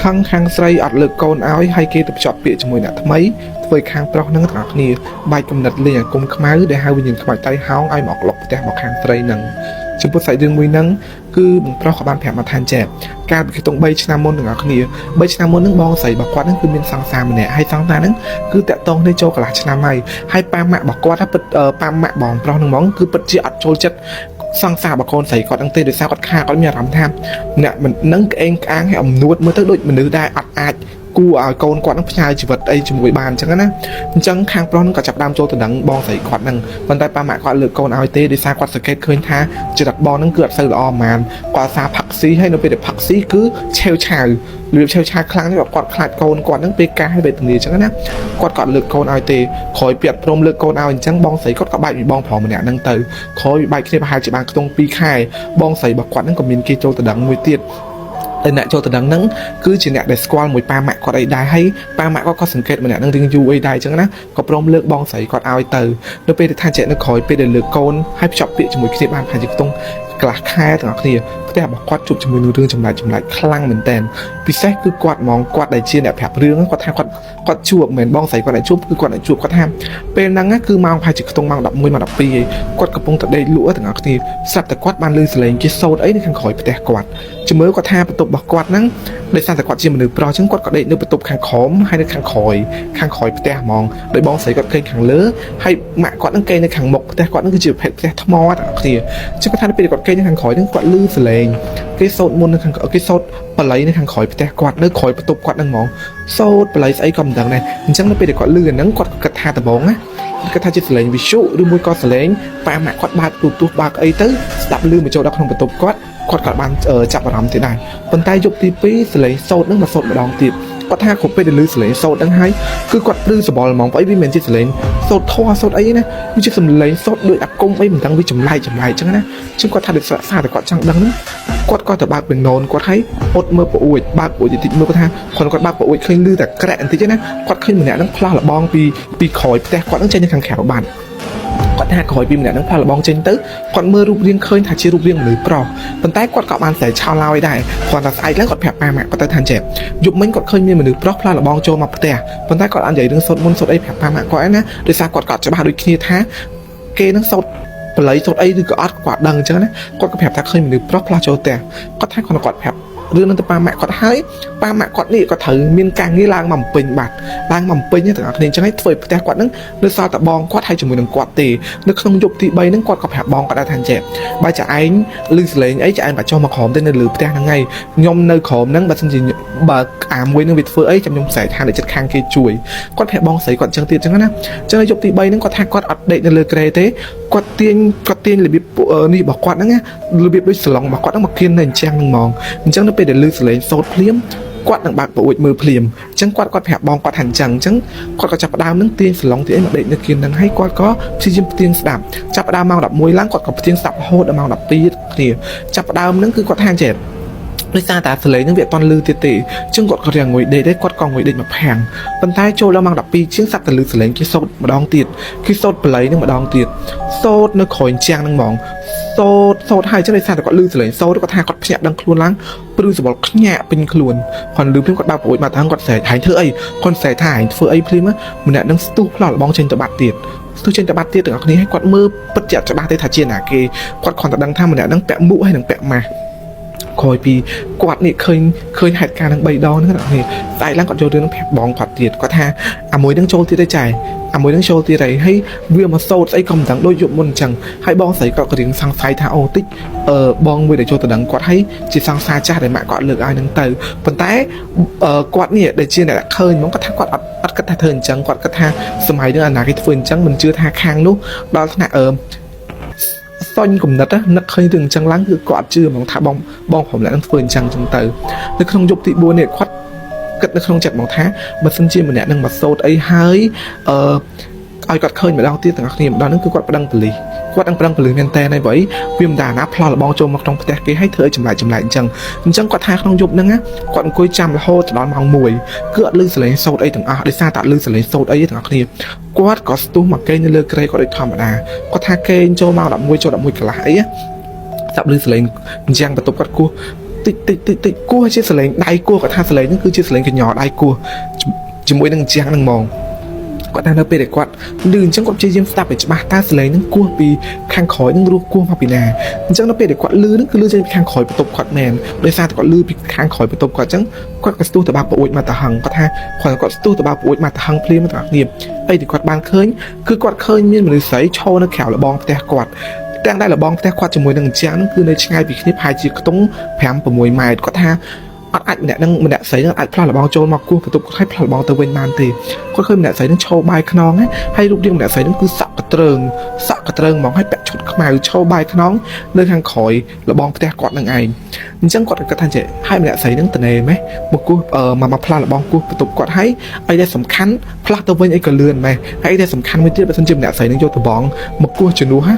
ខឹងខាងស្រីអត់លើកកូនឲ្យហើយគេទៅភ្ជាប់ពាក្យជាមួយអ្នកថ្មីធ្វើខាងប្រុសនឹងទាំងអស់គ្នាបែកកំណត់លេងអាគុំខ្មៅដែលហៅវិញ្ញាណខ្មៅតៃហោងឲ្យមកលុកផ្ទះមកខាងស្រីនឹងចំពោះសាច់រឿងមួយហ្នឹងគឺបងប្រុសក៏បានប្រាប់មកថាចែកកាលពីខ្ទង់3ឆ្នាំមុនទាំងអស់គ្នា3ឆ្នាំមុនហ្នឹងបងស្រីរបស់គាត់ហ្នឹងគឺមានសង្សារម្នាក់ហើយសង្សារហ្នឹងគឺតាក់ទងគ្នាចូលកន្លះឆ្នាំហើយប៉ាម៉ាក់របស់គាត់ថាពិតប៉ាម៉ាក់បងប្រុសហ្នឹងហ្មងគឺពិតជាអត់ចូលចិត្តសង្សាររបស់កូនស្រីគាត់ហ្នឹងទេដោយសារគាត់ខាគាត់មានអារម្មណ៍ថាអ្នកមិននឹងក្អេងក្អាងឲ្យអំនួតមើលទៅដូចមនុស្សដែលអត់អាចគួរឲ្យកូនគាត់នឹងផ្ញើជីវិតអីជាមួយបានអញ្ចឹងណាអញ្ចឹងខាងប្រុសនឹងក៏ចាប់ដើមចូលទៅដឹងបងស្រីគាត់ហ្នឹងប៉ុន្តែប៉ាម៉ាក់គាត់លើកកូនឲ្យទេដោយសារគាត់សង្កេតឃើញថាចរិតបងហ្នឹងគឺអត់សូវល្អហ្មងគាត់សារផឹកស៊ីហើយនៅពេលដែលផឹកស៊ីគឺឆេវឆាវរបៀបឆេវឆាវខ្លាំងនេះគាត់ខ្លាចកូនគាត់ហ្នឹងពេលកាសវេទនាអញ្ចឹងណាគាត់លើកកូនឲ្យទេក្រោយពីអត់ព្រមលើកកូនឲ្យអញ្ចឹងបងស្រីគាត់ក៏បែកពីបងប្រុសម្នាក់ហ្នឹងទៅក្រោយបែកគ្នាប្រហែលជាបានខ្ទង់2ខែបងស្រីរបស់គាត់ហ្នឹងក៏មានគេចូលទៅដឹងមួយទៀតអ្នកចូលទៅដឹងហ្នឹងគឺជាអ្នកដែលស្គាល់មួយប៉ាម៉ាក់គាត់អីដែរហើយប៉ាម៉ាក់គាត់ក៏សង្កេតម្នាក់ហ្នឹងរៀងយូរអីដែរអញ្ចឹងណាក៏ព្រមលើកបងស្រីគាត់ឲ្យទៅនៅពេលដែលថាចេះនៅក្រោយពេលដែលលើកកូនហើយភ្ជាប់ពាក្យជាមួយគ្នាបានប្រហែលជាខ្ទង់កន្លះខែទាំងអស់គ្នាផ្ទះរបស់គាត់ជួបជាមួយនឹងរឿងចម្លែកខ្លាំងមែនតើពិសេសគឺគាត់ហ្មងគាត់ដែលជាអ្នកប្រាប់រឿងគាត់ថាគាត់ជួបមិនបងស្រីគាត់ដែលជួបគឺគាត់ដែលជួបគាត់ថាពេលហ្នឹងគឺម៉ោងប្រហែលជាខ្ទង់ម៉ោង11ម៉ោង12ឯងគាត់កំពុងតែដេកលក់ទាំងអស់គ្នាស្រាប់តែគាត់បានឮសលេងគេសូត្រអីនៅខាងក្រោយផ្ទះគាត់ជំរឿគាត់ថាបន្ទប់របស់គាត់ហ្នឹងដោយសារតែគាត់ជាមនុស្សប្រុសអញ្ចឹងគាត់ក៏ដេកនៅបន្ទប់ខាងក្រោមហើយនៅខាងក្រោយផ្ទះហ្មងដោយបងស្រីគាត់គេងខាងលើហើយម៉ាក់គាត់ហ្នឹងគេងនៅខាងមុខផ្ទះគាត់ហ្នឹងគឺជាប្រភេទផ្ទះថ្មទាំងអស់គ្នាអញ្ចឹងគាត់ថាពេលគាត់គេងនៅខាងក្រោយហ្នឹងគាត់ឮសលេងគេសូត្រមុននៅខាងគេសូត្របល័យនៅខាងក្រោយផ្ទះគាត់នៅក្រោយបន្ទប់គាត់ហ្នឹងហ្មងសូត្របល័យស្អីក៏មិនដឹងដែរអញ្ចឹងនៅពេលដែលគាត់ឮអាហ្នឹងគាត់គិតថាដំបងណាគាត់ថាជាសលេងវិទ្យុឬមួយក៏សលេងប៉ាម៉ាក់គាត់បើកទូទស្សន៍បើកអីទៅស្ដាប់ឮមកចូលដល់ក្នុងបន្ទប់គាត់ក៏បានចាប់អារម្មណ៍ទៀតដែរប៉ុន្តែយប់ទី2សលេងសូត្រហ្នឹងមកសូត្រម្ដងទៀតគាត់ថាគ្រប់ពេលដែលឮសលេងសូត្រហ្នឹងហើយគឺគាត់ព្រឺសបល់ហ្មងព្រោះអីវាមិនជាសលេងសូត្រធម៌សូត្រអីណាវាជាសំឡេងសូត្រដូចអាគមអីមិនដឹងវាចម្លែកអញ្ចឹងណាចឹងគាត់ថាដូចសារតែគាត់ចង់ដឹងហ្នឹងគាត់ក៏ទៅបើកបេងណូនគាត់ឲ្យអត់មើលប្អួយបើកប្អួយតិចមើលគាត់ថាគាត់បើកប្អួយឃើញឮតែក្រាក់បន្តិចណាគាត់ឃើញម្នាក់ហ្នឹងផ្លាស់លបងពីក្រោយផ្ទះគាត់ហ្នឹងចេញទៅខាងក្រៅបានគាត់ថាក្រោយពីម្នាក់ហ្នឹងផ្លាស់លបងចេញទៅគាត់មើលរូបរាងឃើញថាជារូបរាងមនុស្សប្រុសប៉ុន្តែគាត់ក៏បានស្រែកឆោឡោយដែរគាត់ថាស្អែកឡើងគាត់ប្រាប់ប៉ាម៉ាក់គាត់ទៅថាចេះយប់មិញគាត់ឃើញមានមនុស្សប្រុសផ្លាស់លបងចូលមកផ្ទះប៉ុន្តែគាត់អត់និយាយរឿងសូត្រមុនសូត្រអីប្រាប់ប៉ាម៉ាក់គាត់ឯណាដោយសារគាត់ច្បាស់ដូចគ្នាថាគេនឹងសូត្របល័យសូត្រអីឬក៏អត់គាត់ដឹងអញ្ចឹងណាគាត់ក៏ប្រាប់ថាឃើញមនុស្សប្រុសផ្លាស់ចូលផ្ទះគាត់ថាគាត់ប្រាប់រឿងនឹងទៅប៉ាម៉ាក់គាត់ហើយប៉ាម៉ាក់គាត់នេះគាត់ត្រូវមានការងារឡើងមកបំពេញបាត់ឡើងមកបំពេញទាំងអស់គ្នាអញ្ចឹងឲ្យធ្វើផ្ទះគាត់នឹងនៅសល់តែបងគាត់ហើយជាមួយនឹងគាត់ទេនៅក្នុងយប់ទី3ហ្នឹងគាត់ក៏ប្រាប់បងគាត់ដែរថាចេះបើចាឯងឮសលេងអីចាឯងបាច់ចុះមកក្រោមទេនៅលើផ្ទះហ្នឹងហើយខ្ញុំនៅក្រោមហ្នឹងបើសិនជាបើអាមួយនឹងវាធ្វើអីចាំខ្ញុំស្រែកថានៅចិត្តខាងគេជួយគាត់ប្រាប់បងស្រីគាត់អញ្ចឹងទៀតអញ្ចឹងណាអញ្ចឹងយប់ទី3ហ្នឹងគាត់ថាគាត់អត់ដេកនៅលើក្រែទេគាត់ទាញរបៀបនេះរបស់គាត់ហ្នឹងណារបៀបដូចសឡុងរបស់គាត់ហ្នឹងមកគៀននៅអញ្ចឹងហ្នឹងហ្មងអញ្ចឹងនៅពេលដែលឮសលេងសូត្រភ្លាមគាត់នឹងបើកប្អួយមើលភ្លាមអញ្ចឹងគាត់ប្រាប់បងគាត់ថាអញ្ចឹងគាត់ក៏ចាប់ផ្ដើមនឹងទាញសឡុងទីអីមកដេកនៅគៀនហ្នឹងហើយគាត់ក៏ព្យាយាមផ្ទៀងស្ដាប់ចាប់ផ្ដើមម៉ោង11ឡើងគាត់ក៏ផ្ទៀងស្ដាប់រហូតដល់ម៉ោង12គ្នាចាប់ផ្ដើមហ្នឹងគឺគាត់ថាចេះដោយសារតែសលេងហ្នឹងវាអត់តន់លឺទៀតទេអញ្ចឹងគាត់ក៏រៀងងុយដេកដែរគាត់ក៏ងុយដេកមកផាំងប៉ុន្តែចូលដល់ម៉ោង12ជាងសាប់តែលឺសលេងគេសូត្រម្ដងទៀតគេសូត្របល័យហ្នឹងម្ដងទៀតសូត្រនៅក្រោយជាងហ្នឹងហ្មងសូត្រហើយចឹងដោយសារតែគាត់លឺសលេងសូត្រគាត់ថាគាត់ភ្ញាក់ដឹងខ្លួនឡើងព្រឺសបល់ខ្ញាក់ពេញខ្លួនគាត់លឺភ្លាមគាត់បើកប្រួយមកថាគាត់ស្រែកហែងធ្វើអីគាត់ស្រែកថាហែងធ្វើអីភ្លាមម្នាក់នឹងស្ទុះផ្លោះលបងចេញទៅបាត់ទៀតស្ទុះចេញទៅបាត់ទៀតទាំងអស់គ្នាឲ្យគាត់មើលពិតជាច្បាស់ទេថាជាណាគេគាត់គ្រាន់តែដឹងថាម្នាក់នឹងពាក់មួកហើយនឹងពាក់ម៉ាស់ក្រោយពីគាត់នេះឃើញហេតុការណ៍នឹង3ដងហ្នឹងអ្នកនេះស្អែកឡើងគាត់យករឿងនឹងប្រាប់បងគាត់ទៀតគាត់ថាអាមួយនឹងចូលទៀតទេចាអាមួយនឹងចូលទៀតហើយវាមកសូត្រស្អីក៏មិនដឹងដូចយប់មុនអញ្ចឹងហើយបងស្រីគាត់ក៏រៀងសង្ស័យថាអូតិចបងមួយដែលចូលទៅដឹងគាត់ហើយជាសង្សារចាស់ដែលម៉ាក់គាត់លើកឲ្យនឹងទៅប៉ុន្តែគាត់នេះដែលជាអ្នកឃើញហ្មងគាត់ថាគាត់អត់គិតថាធ្វើអញ្ចឹងគាត់គិតថាសម័យនេះអាណាគេធ្វើអញ្ចឹងមិនជឿថាខាងនោះដល់ថ្នាក់សុញគំនិតនឹកឃើញរឿងអញ្ចឹងឡើងគឺគាត់អត់ជឿហ្មងថាបងព្រមlạiនឹងធ្វើអញ្ចឹងទៅនៅក្នុងយប់ទី4នេះគាត់គិតនៅក្នុងចិត្តហ្មងថាបើសិនជាម្នាក់នឹងមកសូត្រអីហើយឲ្យគាត់ឃើញម្ដងទៀតទាំងអស់គ្នាម្ដងហ្នឹងគឺគាត់ប្តឹងប៉ូលីសគាត់នឹងប្តឹងប៉ូលីសមែនតើហើយបើអីវាមិនដាណាផ្លោះលបងចូលមកក្នុងផ្ទះគេឲ្យធ្វើឲ្យចម្លែកអញ្ចឹងគាត់ថាក្នុងយប់ហ្នឹងគាត់អង្គុយចាំរហូតដល់ម៉ោង1គឺអត់ឮសលេងសូត្រអីទាំងអស់ដោយសារតែអត់ឮសលេងសូត្រអីទាំងអស់គ្នាគាត់ក៏ស្ទុះមកគេងនៅលើក្រែគាត់ដូចធម្មតាគាត់ថាគេងចូលម៉ោង11ចូល11កន្លះអីសាប់ឮសលេងអញ្ចឹងបន្ទប់គាត់គោះ តិចគោះជាសលេងដៃគោះគាត់ថាសលេងហ្នឹងគឺជាសលេងកញ្ញោដៃគោះជាមួយនឹងជាងហ្នឹងហ្មងគាត់ថានៅពេលដែលគាត់លឺអញ្ចឹងគាត់ព្យាយាមស្ដាប់ឲ្យច្បាស់តើសលេងហ្នឹងគោះពីខាងក្រោយហ្នឹងរស់គោះមកពីណាអញ្ចឹងនៅពេលដែលគាត់លឺហ្នឹងគឺលឺចេញពីខាងក្រោយបន្ទប់គាត់មែនដោយសារតែគាត់លឺពីខាងក្រោយបន្ទប់គាត់អញ្ចឹងគាត់ក៏ស្ទុះទៅបាប្រួចមកទៅហឹងគាត់ថាគាត់ស្ទុះទៅបាប្រួចមកទៅហឹងភ្លាមទៅគ្នាអីដែលគាត់បានឃើញគឺគាត់ឃើញមានមនុស្សស្រីឈរនៅក្រៅលបងផ្ទះគាត់ទាំងដែលលបងផ្ទះគាត់ជាមួយនឹងអញ្ចឹងហ្នឹងគឺនៅឆ្ងាយពីគ្នាប្រហែលជាខ្ទង់ 5-6 ម៉ែត្រគាត់ថាអត់អាចម្នាក់ស្រីនឹងអាចផ្លាស់លបងចូលមកគោះបន្ទប់គាត់ឲ្យផ្លាស់លបងទៅវិញបានទេគាត់ឃើញម្នាក់ស្រីនឹងឈរបាយខ្នងហើយរូបរាងម្នាក់ស្រីនឹងគឺសក់កត្រើងហ្មងហើយពាក់ឈុតខ្មៅឈរបាយខ្នងនៅខាងក្រោយលបងផ្ទះគាត់នឹងឯងអញ្ចឹងគាត់គាត់ថាចេះហើយម្នាក់ស្រីនឹងតនេម៉េះមកគោះមកផ្លាស់លបងគោះបន្ទប់គាត់ហើយអីដែលសំខាន់ផ្លាស់ទៅវិញអីក៏លឿនម៉េះហើយអីដែលសំខាន់មួយទៀតបើសិនជាម្នាក់ស្រីនឹងយកតបងមកគោះជំនួស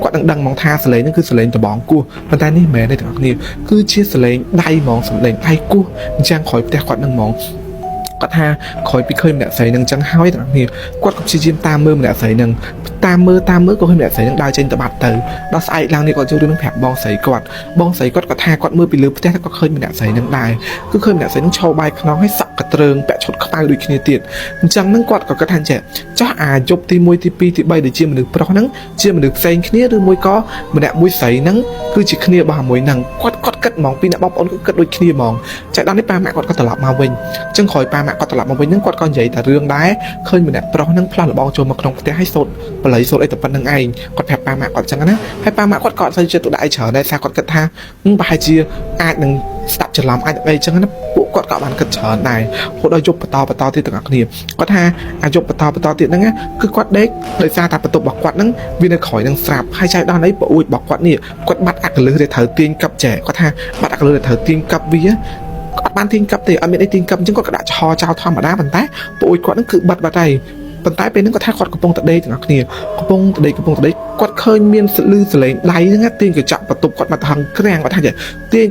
គាត់នឹងដឹងហ្មងថាសលេងហ្នឹងគឺសលេងតបងគោះប៉ុន្តែនេះមិនមែនទេទាំងអស់គ្នាគឺជាសលេងដៃហ្មងសលេងដៃគោះអញ្ចឹងក្រោយផ្ទះគាត់នឹងហ្មងគាត់ថាក្រោយពីឃើញម្នាក់ស្រីនឹងអញ្ចឹងហើយទាំងអស់គ្នាគាត់ក៏ព្យាយាមតាមមើលម្នាក់ស្រីនឹងតាមមើលក៏ឃើញម្នាក់ស្រីនឹងដើរចេញទៅបាត់ទៅដល់ស្អែកឡើងនេះគាត់ចូលរឿងនឹងប្រាប់បងស្រីគាត់ក៏ថាគាត់មើលពីលើផ្ទះគាត់ឃើញម្នាក់ស្រីនឹងដែរគឺឃើញម្នាក់ស្រីនឹងឈរបាយខ្នងហើយសក់កត្រើងពាក់ឈុតខ្មៅដូចគ្នាទៀតអញ្ចឹងហ្នឹងគាត់ក៏គិតថាចេះចោះអាយប់ទី1ទី2ទី3ដែលជាមនុស្សប្រុសហ្នឹងជាមនុស្សផ្សេងគ្នាឬមួយក៏ម្នាក់មួយស្រីហ្នឹងគឺជាគ្នារបស់មួយហ្នឹងគាត់គិតហ្មងពីអ្នកបងប្អូនគាត់គិតដូចគ្នាហ្មងចាដល់នេះប៉ាម៉ាក់គាត់ក៏ត្រឡប់មកវិញអញ្ចឹងក្រោយប៉ាម៉ាក់គាត់ត្រឡប់មកវិញហ្នឹងគាត់ក៏និយាយតែរឿងដែរឃើញម្នាក់ប្រុសហ្នឹងផ្លាស់លបងចូលមកក្នុងផ្ទះហើយសូត្របល័យសូត្រអីតែប៉ុណ្្នឹងឯងគាត់ប្រាប់ប៉ាម៉ាក់គាត់អញ្ចឹងណាហើយប៉ាម៉ាក់គាត់ក៏អត់សូវចិត្តទុកដាក់អីច្រើនដែរសារគាត់គិតថាប្រហែលជាអាចនឹងស្ដាប់ច្រឡំអាចអីអញ្ចឹងណាពួកគាត់ក៏បានគិតច្រើនដែរហូតដល់យប់បន្តទៀតទាំងអស់គ្នាគាត់ថាអាយប់បន្តទៀតហ្នឹងគឺគាត់ដេកដោយសារតែបន្ទប់របស់គាត់ហ្នឹងវានៅក្រោយនឹងស្រាប់ហើយចៃដល់អីប្អួយរបស់គាត់នេះគាត់បាត់អកលឹះដែលត្រូវទាញកាប់ចែគាត់ថាបាត់អកលឹះដែលត្រូវទាញកាប់វាគាត់បានទាញកាប់ទេអត់មានអីទាញកាប់អញ្ចឹងគាត់ក៏ដាក់ចោលធម្មតាប៉ុន្តែប្អួយគាត់ហ្នឹងគឺបាត់ហើយប៉ុន្តែពេលហ្នឹងគាត់ថាគាត់កំពុងតែដេកទាំងអស់គ្នាកំពុងតែដេកគាត់ឃើញមានលឺសលេងដៃហ្នឹងទាញកញ្ចក់បន្ទប់គាត់មកទៅហឹងក្រាំងគាត់ថា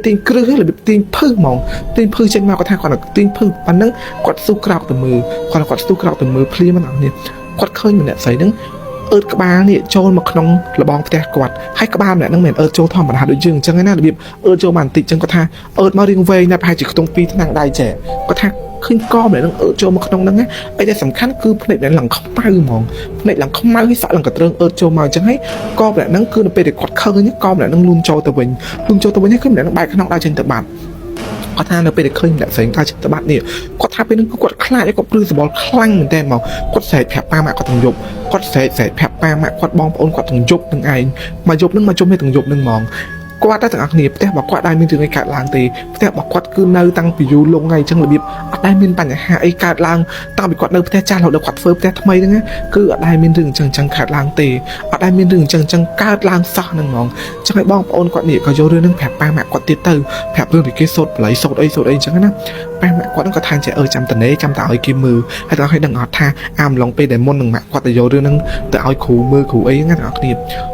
ទាញគ្រឹះរបៀបទាញភឹសហ្មងទាញភឹសចេញមកគាត់ថាគាត់ទាញភឹសប៉ុណ្ណឹងគាត់ស៊ូក្រោកទៅមើលគាត់ស៊ូក្រោកទៅមើលភ្លាមហ្នឹងនេះគាត់ឃើញម្នាក់ស្រីហ្នឹងអឺតក្បាលនេះចូលមកក្នុងលបងផ្ទះគាត់ហើយក្បាលម្នាក់ហ្នឹងមិនអឺតចូលធម្មតាដូចយើងអញ្ចឹងណារបៀបអឺតចូលបានបន្តិចអញ្ចឹងគាត់ថាអឺតមករៀងវែងណាស់ប្រហែលជាខ្ទង់2ថ្នាំងដៃចែគាត់ថាឃើញកម្នាក់ហ្នឹងអឺតចូលមកក្នុងហ្នឹងអីដែលសំខាន់គឺភ្នែកម្នាក់ឡើងខ្មៅហ្មងភ្នែកឡើងខ្មៅហើយសក់ឡើងកត្រឹងអឺតចូលមកអញ្ចឹងហើយកម្នាក់ហ្នឹងគឺនៅពេលដែលគាត់ឃើញកម្នាក់ហ្នឹងលូនចូលទៅវិញហើយគឺម្នាក់ហ្នឹងបែកក្នុងដើរចេញទៅបាត់គាត់ថានៅពេលដែលឃើញម្នាក់ផ្សេងដើរចេញទៅបាត់នេះគាត់ថាពេលហ្នឹងគាត់ខ្លាចគាត់ព្រឺសបល់ខ្លាំងមែនតើមកគាត់ស្រែកប្រាប់ប៉ាម៉ាក់គាត់ទាំងយប់គាត់ស្រែកប្រាប់ប៉ាម៉ាក់គាត់បងប្អូនគាត់ទាំងយប់នឹងឯងមកយប់ហ្នឹងមកជុំទាំងយប់ហ្នឹងហ្មងគាត់តែទាំងអស់គ្នាផ្ទះរបស់គាត់ដែរមានរឿងអីកើតឡើងទេផ្ទះរបស់គាត់គឺនៅតាំងពីយូរលង់ហើយអញ្ចឹងរបៀបអត់ដែលមានបញ្ហាអីកើតឡើងតាំងពីគាត់នៅផ្ទះចាស់រហូតដល់គាត់ធ្វើផ្ទះថ្មីហ្នឹងគឺអត់ដែលមានរឿងអញ្ចឹងកើតឡើងទេអត់ដែលមានរឿងអញ្ចឹងកើតឡើងសោះហ្នឹងហ្មងអញ្ចឹងឲ្យបងប្អូនគាត់នេះក៏យករឿងហ្នឹងប្រាប់ប៉ាម៉ាក់គាត់ទៀតទៅប្រាប់រឿងពីគេសូត្របល័យសូត្រអីអញ្ចឹងណាប៉ាម៉ាក់គាត់ហ្នឹងក៏ថាចេះចាំតនេចាំតឲ្យគេមើលហើយដល់ឲ្យដឹងអត់ថាអាមឡងពេលដែលមុននឹងម៉ាក់គាត់ទៅយករឿងហ្នឹងទៅឲ្យគ្រូមើលគ្រូអីហ្នឹងទាំងអស់គ្ន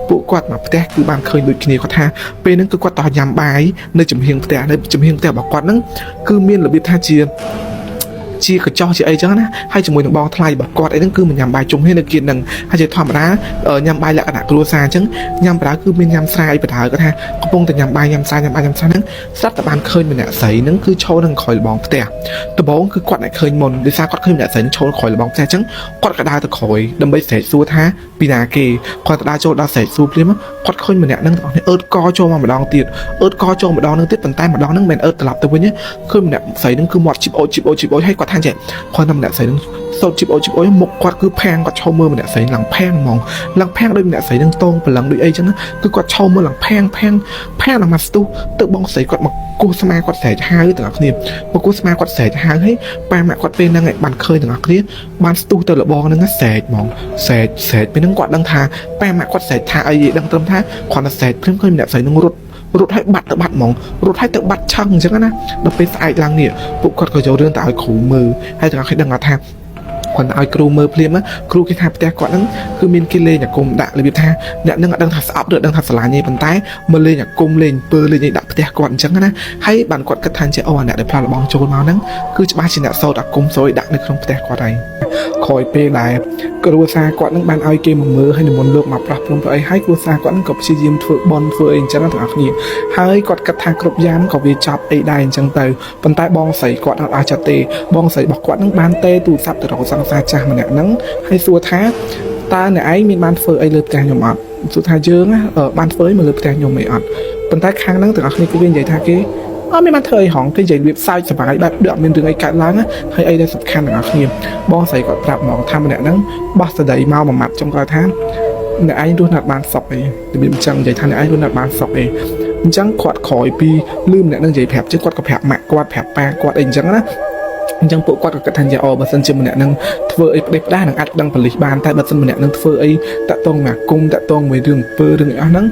ាពួកគាត់មកផ្ទះគឺបានឃើញដូចគ្នាគាត់ថាពេលហ្នឹងគឺគាត់តោះញ៉ាំបាយនៅចំហៀងផ្ទះរបស់គាត់ហ្នឹងគឺមានរបៀបថាជាកញ្ចោះជាអីចឹងណាហើយជាមួយនឹងបងថ្លៃរបស់គាត់អីហ្នឹងគឺមិនញ៉ាំបាយជុំគ្នានៅគៀនហ្នឹងហើយជាធម្មតាញ៉ាំបាយលក្ខណៈគ្រួសារអញ្ចឹងញ៉ាំបណ្ដើគឺមានញ៉ាំស្រាយបណ្ដើគាត់ថាកំពុងតែញ៉ាំបាយញ៉ាំស្រាយហ្នឹងស្រាប់តែបានឃើញម្នាក់ស្រីហ្នឹងគឺឈរនឹងក្រោយលបងផ្ទះដំបូងគឺគាត់តែឃើញមុនដោយសារគាត់ឃើញម្នាក់ស្រីឈរក្រោយលបងផ្ទះអញ្ចឹងគាត់ក៏ដើរទៅក្រោយដើម្បីស្រែកសួរថាពីណាគេគាត់ដើរចូលដល់ស្រែកសួរភ្លាមគាត់ឃើញម្នាក់ហ្នឹងទាំងអស់នេះអឺតកចូលមកម្ដងទៀតប៉ុន្តែម្ដងហ្នឹងមិនអឺតត្រឡប់ទៅវិញឃើញម្នាក់ស្រីហ្នឹងគឺមាត់ជីបអូចហើយគាត់ថាចេះគាត់តែម្នាក់ស្រីហ្នឹងសូត្រជីបអូមុខគាត់គឺផាំងគាត់ឈោមមើលម្នាក់ស្រីឡើងផាំងហ្មងឡើងផាំងដោយម្នាក់ស្រីហ្នឹងតងប្រឡឹងដូចអីចឹងគឺគាត់ឈោមមើលឡើងផាំងឡើងមកស្ទុះទៅបងស្រីគាត់មកគោះស្មាគាត់ស្រែកហៅទាំងអស់គ្នាមកគោះស្មាគាត់ស្រែកហៅហើយប៉ាម៉ាក់គាត់ពេលហ្នឹងឯងបានឃើញទាំងអស់គ្នាបានស្ទុះទៅលបងហ្នឹងស្រែកហ្មងស្រែកពេលហ្នឹងគាត់ដឹងថាប៉ាម៉ាក់គាត់ស្រែកថាអីដឹងត្រឹមថាគាត់តែស្រែកព្រមឃើញម្នាក់ស្រីហ្នឹងរត់ឲ្យបាត់ទៅបាត់ហ្មងរត់ឲ្យទៅបាត់ឆឹងអញ្ចឹងណាដល់ពេលស្អែកឡើងនេះពួកគាត់ក៏យករឿងទៅឲ្យគ្រូមើលហើយទាំងអស់គ្នាដឹងថាគាត់ឲ្យគ្រូមើលភ្លាមគ្រូគេថាផ្ទះគាត់ហ្នឹងគឺមានគេលេងអាគមដាក់របៀបថាអ្នកហ្នឹងអត់ដឹងថាស្អប់ឬដឹងថាស្រឡាញ់ទេប៉ុន្តែមកលេងអាគមលេងពើលេងឲ្យដាក់ផ្ទះគាត់អញ្ចឹងណាហើយបានគាត់គិតថាចេះអូអ្នកដែលផ្លាស់លបងចូលមកហ្នឹងគឺច្បាស់ជាអ្នកសោតអាគមសួយដាក់នៅក្នុងផ្ទះគាត់ហើយ ក្រោយពេលដែលគ្រួសារគាត់នឹងបានឲ្យគេមកមើលហើយនិមន្តលោកមកប្រោះព្រំទៅអីហើយគ្រួសារគាត់នឹងក៏ព្យាយាមធ្វើបន់ធ្វើអីអញ្ចឹងទាំងអស់គ្នាហើយគាត់គិតថាគ្រប់យ៉ាងក៏វាចប់អីដែរអញ្ចឹងទៅប៉ុន្តែបងស្រីគាត់អត់អាចទេបងស្រីរបស់គាត់នឹងបានទេទូរស័ព្ទទៅរកសង្សារចាស់ម្នាក់ហ្នឹងហើយសួរថាតើអ្នកឯងមានបានធ្វើអីលើផ្ទះខ្ញុំអត់សួរថាយើងបានធ្វើអីមកលើផ្ទះខ្ញុំអីអត់ប៉ុន្តែខាងហ្នឹងទាំងអស់គ្នាគឺវានិយាយថាគេអត់មានបានធ្វើអីហងគេនិយាយរបៀបសើចសប្បាយបែបដូចអត់មានរឿងអីកើតឡើងហើយអីដែលសំខាន់ទាំងអស់គ្នាបងស្រីគាត់ប្រាប់ហ្មងថាម្នាក់ហ្នឹងបោះស្ដីមកមួយម៉ាត់ចុងក្រោយថាអ្នកឯងរស់នៅបានសុខអីរបៀបអញ្ចឹងនិយាយថាអ្នកឯងរស់នៅបានសុខអីអញ្ចឹងគាត់ក្រោយពីលឺម្នាក់ហ្នឹងនិយាយប្រាប់ចឹងគាត់ក៏ប្រាប់ម៉ាក់គាត់ប្រាប់ប៉ាគាត់អីអញ្ចឹងណាអញ្ចឹងពួកគាត់ក៏គិតថាបើសិនជាម្នាក់នឹងធ្វើអីផ្ដេសផ្ដាសនឹងអាចដឹងប៉ូលីសបានតែបើសិនម្នាក់នឹងធ្វើអីតាក់ទងមកគុំតាក់ទងមួយរឿងអំពើរឿងអីអស់ហ្នឹង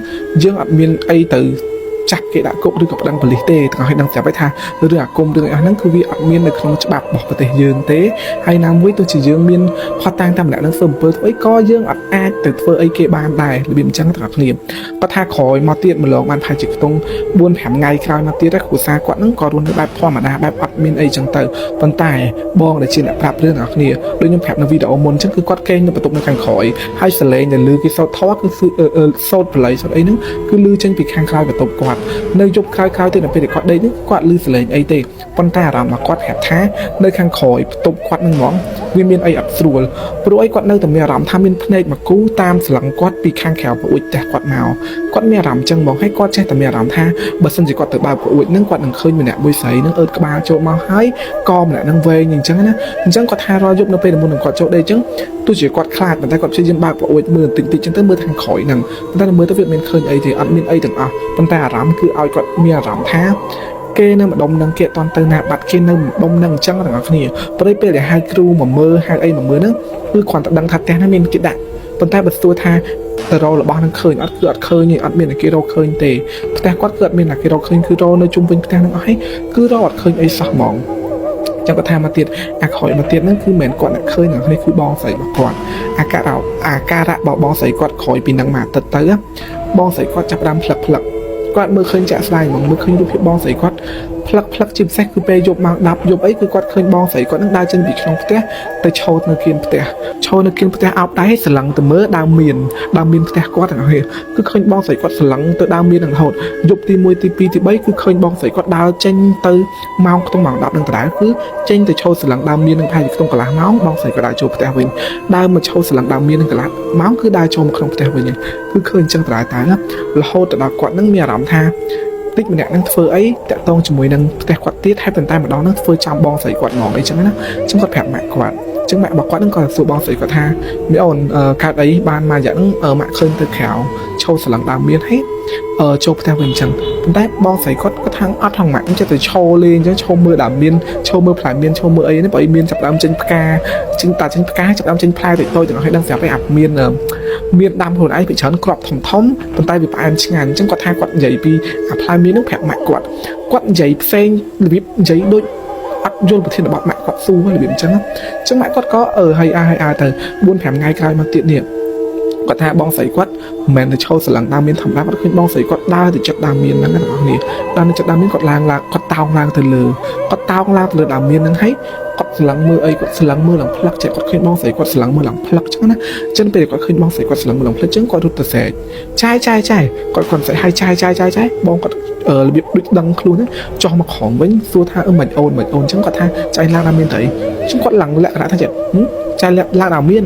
យើងអត់មានអីទៅចាស់គេដាក់គុកឬក៏ប្តឹងប៉ូលីសទេទាំងឲ្យដឹងស្រាប់ថារឿងអាគមរឿងអីហ្នឹងគឺវាអត់មាននៅក្នុងច្បាប់របស់ប្រទេសយើងទេហើយណាមួយទោះជាយើងមានផុសតាំងតាមម្នាក់នឹងធ្វើអំពើធ្វើអីក៏យើងអត់អាចទៅធ្វើអីគេបានដែររបៀបអញ្ចឹងទាំងគ្នាគាត់ថាក្រោយមកទៀតម្លងបានផាច់ជាខ្ទង់4-5ថ្ងៃក្រោយមកទៀតគ្រួសារគាត់ហ្នឹងក៏រស់នៅបែបធម្មតាបែបអត់មានអីចឹងទៅប៉ុន្តែបងដែលជាអ្នកប្រាប់រឿងទាំងគ្នាដូចខ្ញុំប្រាប់នៅវីដេអូមុនអញ្ចឹងគឺគាត់កេងនៅបន្ទប់នៅខាងក្រោយហើយសលេងដែលឮគេសោតធေါ်គឺសោតបល័យសោតអីហ្នឹងគឺឮចេញពីខាងក្រោយបន្ទប់គាត់នៅយប់ក្រោយៗទៅនៅពេលគាត់ដេកនេះគាត់ឮសលេងអីទេប៉ុន្តែអារម្មណ៍របស់គាត់ប្រាប់ថានៅខាងក្រោយបន្ទប់គាត់នឹងហ្មងវាមានអីអត់ស្រួលព្រោះអីគាត់នៅតែមានអារម្មណ៍ថាមានភ្នែកមកគូតាមស្លឹងគាត់ពីខាងក្រៅប្រអួចផ្ទះគាត់មកគាត់មានអារម្មណ៍ចឹងហ្មងហើយគាត់ចេះតែមានអារម្មណ៍ថាបើសិនជាគាត់ទៅបើកប្រអួចនឹងគាត់នឹងឃើញម្នាក់មួយស្រីនឹងអើតក្បាលចូលមកហើយក៏ម្នាក់នឹងវែងអញ្ចឹងណាអញ្ចឹងគាត់ថារាល់យប់នៅពេលមុននឹងគាត់ចូលដេកអញ្ចឹងទោះជាគាត់ខ្លាចប៉ុន្តែគាត់ព្យាយាមបើកប្រអួចមើលតិចតិចអញ្ចឹងទៅមើលខាងក្រោយហ្នឹងប៉ុន្តែមើលទៅវាមានឃើញអីទេអត់មានអីទាំងអស់ប៉ុន្តែអារម្មណ៍គឺឲ្យគាត់មានអារម្មណ៍ថាគេនៅម្ដុំនឹងគេអត់ទៅណាបាត់គេនៅម្ដុំនឹងអញ្ចឹងទាំងអស់គ្នាព្រោះពេលដែលហៅគ្រូមកមើលហៅអីមកមើលហ្នឹងគឺគាត់តែដឹងថាផ្ទះហ្នឹងមានគេដាក់ប៉ុន្តែបើស្ទួថាទៅរករបស់នឹងឃើញអត់គឺអត់ឃើញទេអត់មានគេរកឃើញទេផ្ទះគាត់គឺអត់មានគេរកឃើញគឺរកនៅជុំវិញផ្ទះហ្នឹងអស់ហើយគឺរកអត់ឃើញអីសោះហ្មងចាំគាត់ថាមកទៀតអាក្រោយមកទៀតហ្នឹងគឺមិនមែនគាត់អ្នកឃើញទាំងនេះគឺបងស្រីរបស់គាត់អាការៈរបស់បងស្រីគាត់ក្រោយពីហ្នឹងមកទៅបងស្រីគាត់ចាប់ផ្ដើមផ្លឹកគាត់មើលឃើញចាក់ស្ដាយហ្មងមើលឃើញរូបភាពបងស្រីគាត់ផ្លឹកជាពិសេសគឺពេលយប់ម៉ោង10យប់អីគឺគាត់ឃើញបងស្រីគាត់នឹងដើរចេញពីក្នុងផ្ទះទៅឈរនៅគៀនផ្ទះអោបដៃស្រឡឹងទៅមើលដើមមានផ្ទះគាត់ទាំងអស់គឺឃើញបងស្រីគាត់ស្រឡឹងទៅដើមមាននឹងរហូតយប់ទី1ទី2ទី3គឺឃើញបងស្រីគាត់ដើរចេញទៅម៉ោងខ្ទង់ម៉ោង10នឹងដដែលគឺចេញទៅឈរស្រឡឹងដើមមាននឹងប្រហែលជាខ្ទង់កន្លះម៉ោងបងស្រីគាត់ដើរចូលផ្ទះវិញដើរមកឈរស្រឡឹងដើមមាននឹងកន្លះម៉ោងគឺដើរចូលមកក្នុងផ្ទះវិញគឺឃើញអញ្ចឹងដដែលតែរហូតដល់គាត់នឹងមានអារម្មណ៍ថាតិចម្នាក់នឹងធ្វើអីតាក់ទងជាមួយនឹងផ្ទះគាត់ទៀតហើយប៉ុន្តែម្ដងនឹងធ្វើចាំបងស្រីគាត់ហ្មងអីចឹងណាចឹងគាត់ប្រាប់ម៉ាក់គាត់ចឹងម៉ាក់របស់គាត់នឹងក៏សួរបងស្រីគាត់ថាមីអូនកើតអីបានមកយ៉ាងហ្នឹងម៉ាក់ឃើញទៅក្រៅឈោស្រឡឹងដើមមានហើយចូលផ្ទះវិញចឹងប៉ុន្តែបងស្រីគាត់គាត់ថាអត់ថងម៉ាក់ចិត្តទៅឈោលេងចឹងឈោមើលដើមមានឈោមើលផ្លែមានឈោមើលអីនេះបើអីមានចាប់ដើមចេញផ្កាចេញផ្កាចាប់ដើមចេញផ្លែតូចៗទាំងអស់ឲ្យដឹងស្រាប់ឯងអត់មានដាំខ្លួនឯងពីច្រើនគ្រាប់ធំប៉ុន្តែវាផ្អែមឆ្ងាញ់អញ្ចឹងគាត់ថាគាត់និយាយពីអាផ្លែមាននឹងប្រាប់ម៉ាក់គាត់និយាយផ្សេងរបៀបនិយាយដូចអត់យល់ប្រធានបទម៉ាក់គាត់ស៊ូរបៀបអញ្ចឹងម៉ាក់គាត់ក៏ហើយទៅ 4-5 ថ្ងៃក្រោយមកទៀតនេះគាត់ថាបងស្រីគាត់មិនមែនទៅឈោស្រឡឹងដើមមានធម្មតាគាត់ឃើញបងស្រីគាត់ដើរទៅចិត្តដើមមានហ្នឹងទាំងអស់គ្នាដើរទៅចិត្តដើមមានគាត់ឡើងគាត់តោងឡើងទៅលើដើមមានហ្នឹងហើយគាត់ស្លឹងមើលអីគាត់ស្លឹងមើលឡើងផ្លឹកចិត្តគាត់ឃើញបងស្រីគាត់ស្លឹងមើលឡើងផ្លឹកចឹងណាចឹងពេលគាត់ឃើញបងស្រីគាត់ស្លឹងមើលឡើងផ្លឹកចឹងគាត់រត់ទៅស្រែកចាយគាត់ស្រីហើយចាយបងគាត់របៀបដូចដឹងខ្លួនចុះមកក្រោមវិញសួរថាមិនអូនចឹងគាត់ថាចាយឡើងដើមមានទៅអីចឹងគាត់ឡើងលក្ខណៈថាចិត្តចាយឡើងដើមមាន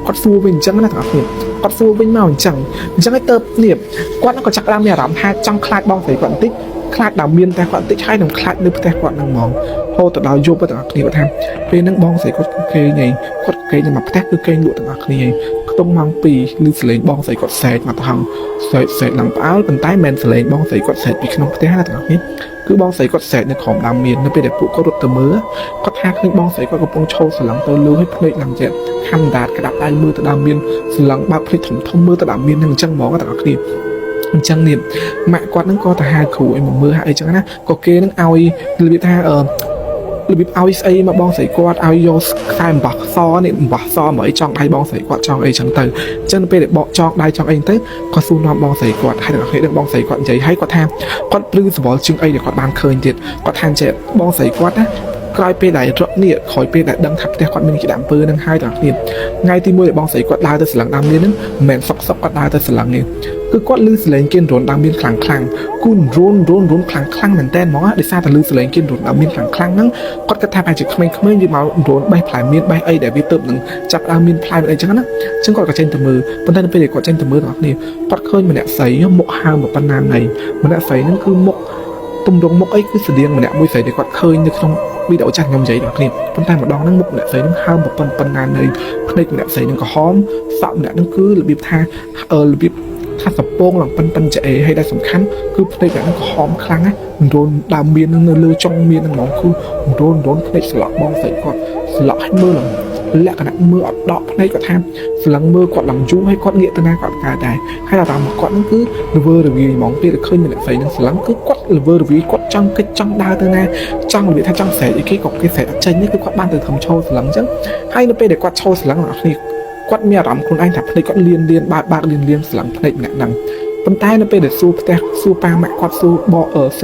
គាត់សួរវិញចឹងណាទាំងអស់គ្នាគាត់សួរវិញមកអញ្ចឹងឲ្យទៅនេះគាត់ក៏ចាក់ដើមមានអារម្មណ៍ថាចង់ខ្លាចបងស្រីគាត់បន្តិចខ្លាចដើមមានតែគាត់បន្តិចហើយនឹងខ្លាចនៅផ្ទះគាត់ហ្នឹងហ្មងហូរទៅដល់យប់ទាំងអស់គ្នាគាត់ថាពេលហ្នឹងបងស្រីគាត់គេងឯងគាត់គេងនៅមកផ្ទះគឺគេងលក់ទាំងអស់គ្នាឯងខ្ទង់ម៉ោង2ឮសលេងបងស្រីគាត់សែកមកទៅហងសែកឡើងផ្អើលប៉ុន្តែមិនសលេងបងស្រីគាត់សែកពីក្នុងផ្ទះណាទាំងអស់គ្នាគឺបងស្រីគាត់សែកនៅក្រោមដើមមាននៅពេលដែលពួកគាត់រត់ទៅមើលគាត់ថាឃើញបងស្រីគាត់កំពុងឈោស្រឡឹងទៅលើឲ្យភ្នែកឡើងចិត្តខំដាតក្តាប់ដៃមើលទៅដើមមានស្រឡឹងបើកភ្នែកធំមើលទៅដើមមានហ្នឹងអញ្ចឹងហ្មងទាំងអស់គ្នាអញ្ចឹងនេះម៉ាក់គាត់ហ្នឹងក៏ទៅហៅគ្រូឲ្យមកមើលអីចឹងណាក៏គេនឹងឲ្យរបៀបថារបៀបឲ្យស្អីមកបងស្រីគាត់ឲ្យយកខ្សែអំបោះសនេះអំបោះសមកអីចង់ដៃបងស្រីគាត់ចង់អីចឹងទៅអញ្ចឹងពេលដែលបកចង់ដៃចង់អីទៅគាត់សួរនាំបងស្រីគាត់ហើយដល់ពេលដឹងបងស្រីគាត់និយាយហើយគាត់ថាគាត់ព្រឺសវល់ជាងអីដែលគាត់បានឃើញទៀតគាត់ថាចេះបងស្រីគាត់ណា ក្រោយពេលដែលរត់នេះក្រោយពេលដែលដឹងថាផ្ទះគាត់មានជាដើមពើនឹងហើយទាំងគ្នាថ្ងៃទី1ដែលបងស្រីគាត់ដើរទៅស្លឹងដើមមានហ្នឹងមិនមែនសុកគាត់ដើរទៅស្លឹងទេគឺគាត់លឺសលេងគេរនដើមមានខ្លាំងគូនរនខ្លាំងមែនតើហ្មងដោយសារតែលឺសលេងគេរនដើមមានខ្លាំងហ្នឹងគាត់គិតថាប្រហែលជាក្មេងៗវាមករនបេះផ្លែមានបេះអីដែលវាទៅនឹងចាប់ដើមមានផ្លែអីចឹងណាអញ្ចឹងគាត់ក៏ចេញទៅមើលប៉ុន្តែនៅពេលដែលគាត់ចេញទៅមើលទាំងគ្នាគាត់ឃើញម្នាក់ស្រីមុខហើមប៉ុណ្ណាណៃម្នាក់ស្រីហ្នឹងគឺមុខទម្រង់មុខអីគឺស្តៀងម្នាក់មួយស្រីដែលគាត់ឃើញនៅក្នុងវីដេអូចាស់ខ្ញុំនិយាយដល់គ្នាប៉ុន្តែម្ដងហ្នឹងមុខម្នាក់ស្រីហ្នឹងហើមប៉ុណ្ណាណៃភ្នែកម្នាក់ស្រីហ្នឹងក្រហមសក់ម្នាក់ហ្នឹងគឺរបៀបថារបៀបថាសពងឡើងប៉ិនចអេហើយដែលសំខាន់គឺភ្នែកហ្នឹងក្រហមខ្លាំងណាមិនរនដើមមាននៅលើចុងមានហ្នឹងហ្មងគឺរនភ្នែកស្លក់បងស្រីគាត់ស្លក់ឲ្យមើលលក្ខណៈមើលអត់ដកភ្នែកគាត់ថាស្លឹងមើលគាត់ឡើងយូរហើយគាត់ងាកទៅណាគាត់កើតដែរហើយតាមគាត់ហ្នឹងគឺរវើរវាយហ្មងពេលឃើញម្នាក់ស្រីហ្នឹងស្លឹងគឺគាត់រវើរវាយគាត់ចង់ចង់ដើរទៅណាចង់និយាយថាចង់ស្រែកអីគេក៏គេស្រែកអត់ចេញនេះគឺគាត់បានទៅធំឈោស្លឹងអញ្ចឹងហើយនៅពេលដែលគាត់ឈោស្លឹងអ្នកនេះគាត់មានអារម្មណ៍ខ្លួនឯងថាភ្នែកគាត់លៀនបើកលៀនស្លឹងភ្នែកម្នាក់ហ្នឹងប៉ុន្តែនៅពេលដែលសួរផ្ទះសួរប៉ាម៉ាក់គាត់ស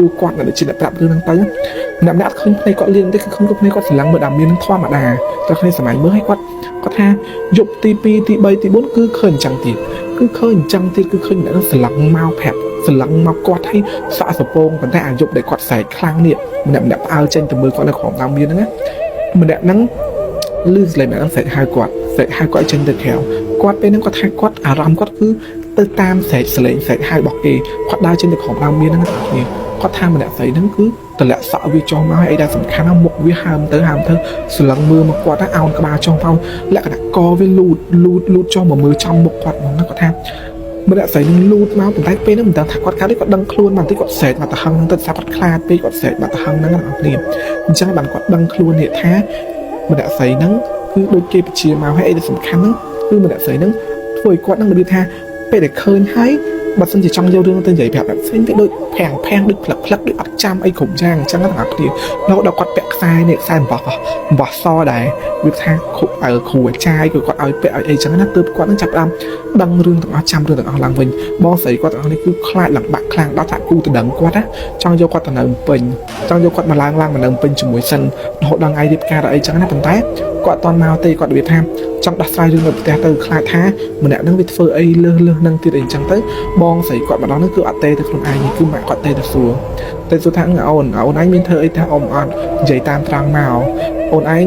ួរគាត់នៅជាអ្នកប្រាប់រឿងហ្នឹងទៅម្នាក់អត់ឃើញភ្នែកគាត់លៀនទេគឺឃើញភ្នែកគាត់ស្លឹងមើលដើមមានធម្មតាតែគ្នាសម័យមើលឲ្យគាត់ថាយប់ទី2ទី3ទី4គឺឃើញអញ្ចឹងទៀតគឺឃើញម្នាក់ស្លឹងមកប្រាប់ស្លឹងមកគាត់ឲ្យសាក់សពងប៉ុន្តែអាយុដែលគាត់ស្រែកខ្លាំងនេះម្នាក់ផ្អើលចេញទៅមើលគាត់នៅក្រោមដើមមានហ្នឹងណាម្នាក់ហ្នឹងលឺស្លេងម្នាក់ហ្នឹងស្រែកហៅគាត់ចេញទៅក្រៅគាត់ពេលហ្នឹងគាត់ថាគាត់អារម្មណ៍គាត់គឺទៅតាមស្រែកស្លេងស្រែកហៅរបស់គេគាត់ដើរចេញទៅក្រោមដើមមានហ្នឹងគ្នាគាត់ថាម្នាក់ស្រីហ្នឹងគឺតម្លាក់សក់វាចុះមកហើយអីដែលសំខាន់ណាមុខវាហើមទៅស្លឹងមើលមកគាត់អោនក្បាលចុះមកលក្ខណៈកវាលូតចុះមកមើលចំមុខគាត់ហ្មងណាគាត់ថាម្នាក់ស្រីនឹងលូតមកប៉ុន្តែពេលហ្នឹងមិនដឹងថាគាត់កើតទេគាត់ដឹងខ្លួនមកបន្តិចគាត់ស្រែកមកទៅហឹងហ្នឹងទៅសាប់គាត់ខ្លាចពេកគាត់ស្រែកមកទៅហឹងហ្នឹងអត់គ្នាអញ្ចឹងបានគាត់ដឹងខ្លួននេះថាម្នាក់ស្រីហ្នឹងគឺដូចគេបញ្ជាមកហើយអីដែលសំខាន់ហ្នឹងគឺម្នាក់ស្រីហ្នឹងធ្វើឲ្យគាត់ហ្នឹងនិយាយថាពេលដែលឃើញហើយបើសិនជាចង់យករឿងទៅនិយាយប្រាប់ផ្សេងទៅដូចផាំងដូចផ្លឹកដូចអត់ចាំអីគ្រប់យ៉ាងអញ្ចឹងណាបងប្អូននៅដល់គាត់ពាក់ខ្សែនេះខ្សែអំបោះសដែរវាថាគ្រូអាចារ្យគាត់ឲ្យពាក់ឲ្យអីចឹងណាទើបគាត់នឹងចាប់ដើមដឹងរឿងទាំងអស់ចាំរឿងទាំងអស់ឡើងវិញបងស្រីគាត់ទាំងអស់នេះគឺខ្លាចឡើងបាក់ខ្លាំងដល់ថាគូទៅដឹងគាត់ណាចង់យកគាត់ទៅនៅពេញចង់យកគាត់មកឡើងមកនៅពេញជាមួយសិនរហូតដល់ថ្ងៃរៀបការអីចឹងណាប៉ុន្តែគាត់អត់មកទេគាត់និយាយថាចង់ដោះស្រាយរឿងនៅផ្ទះទៅខ្លាចថាម្នាក់នឹងវាធ្វើអីលើសនឹងទៀតអីចឹងទៅបងស្រីគាត់ម្ដងហ្នឹងគឺអត់ទេទៅខ្លួនឯងគឺម៉ាក់គាត់ទេទៅសួរថាអូនឯងមានធ្វើអីថាអ៊ំអត់និយាយតាមត្រង់មកអូនឯង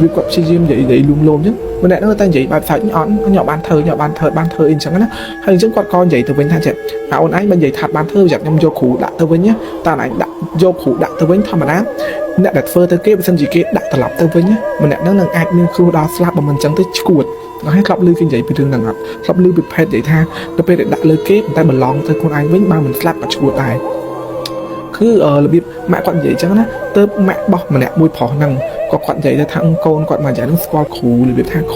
វាគាត់ព្យាយាមនិយាយលួងលោមចឹងម្នាក់ហ្នឹងតែនិយាយបែបសាច់អត់ខ្ញុំបានធ្វើអីអញ្ចឹងណាហើយអញ្ចឹងគាត់ក៏និយាយទៅវិញថាចេះអូនឯងបើនិយាយថាបានធ្វើចាំខ្ញុំយកគ្រូដាក់ទៅវិញតើឯងដាក់យកគ្រូដាក់ទៅវិញធម្មតាអ្នកដែលធ្វើទៅគេបើសិនជាគេដាក់ត្រឡប់ទៅវិញម្នាក់ហ្នឹងនឹងអាចមានគ្រោះដល់ស្លាប់បើមិនអញ្ចឹងទៅឈួតហើយធ្លាប់ឮគេនិយាយពីរឿងហ្នឹងអត់ធ្លាប់ឮពីផេតនិយាយថាទៅពេលដែលដាក់លើគេប៉ុន្តែបន្លងទៅខ្លួនឯងវិញបើមិនស្លាប់ក៏ឈួតដែរគឺរបៀបម៉ាក់គាត់និយាយអញ្ចឹងណាទៅម៉ាក់បោះម្នាក់មួយប្រុសហ្នឹងក៏គាត់និយាយទៅថាកូនគាត់មកយ៉ាងហ្នឹងស្គាល់គ្រូរបៀបថាគ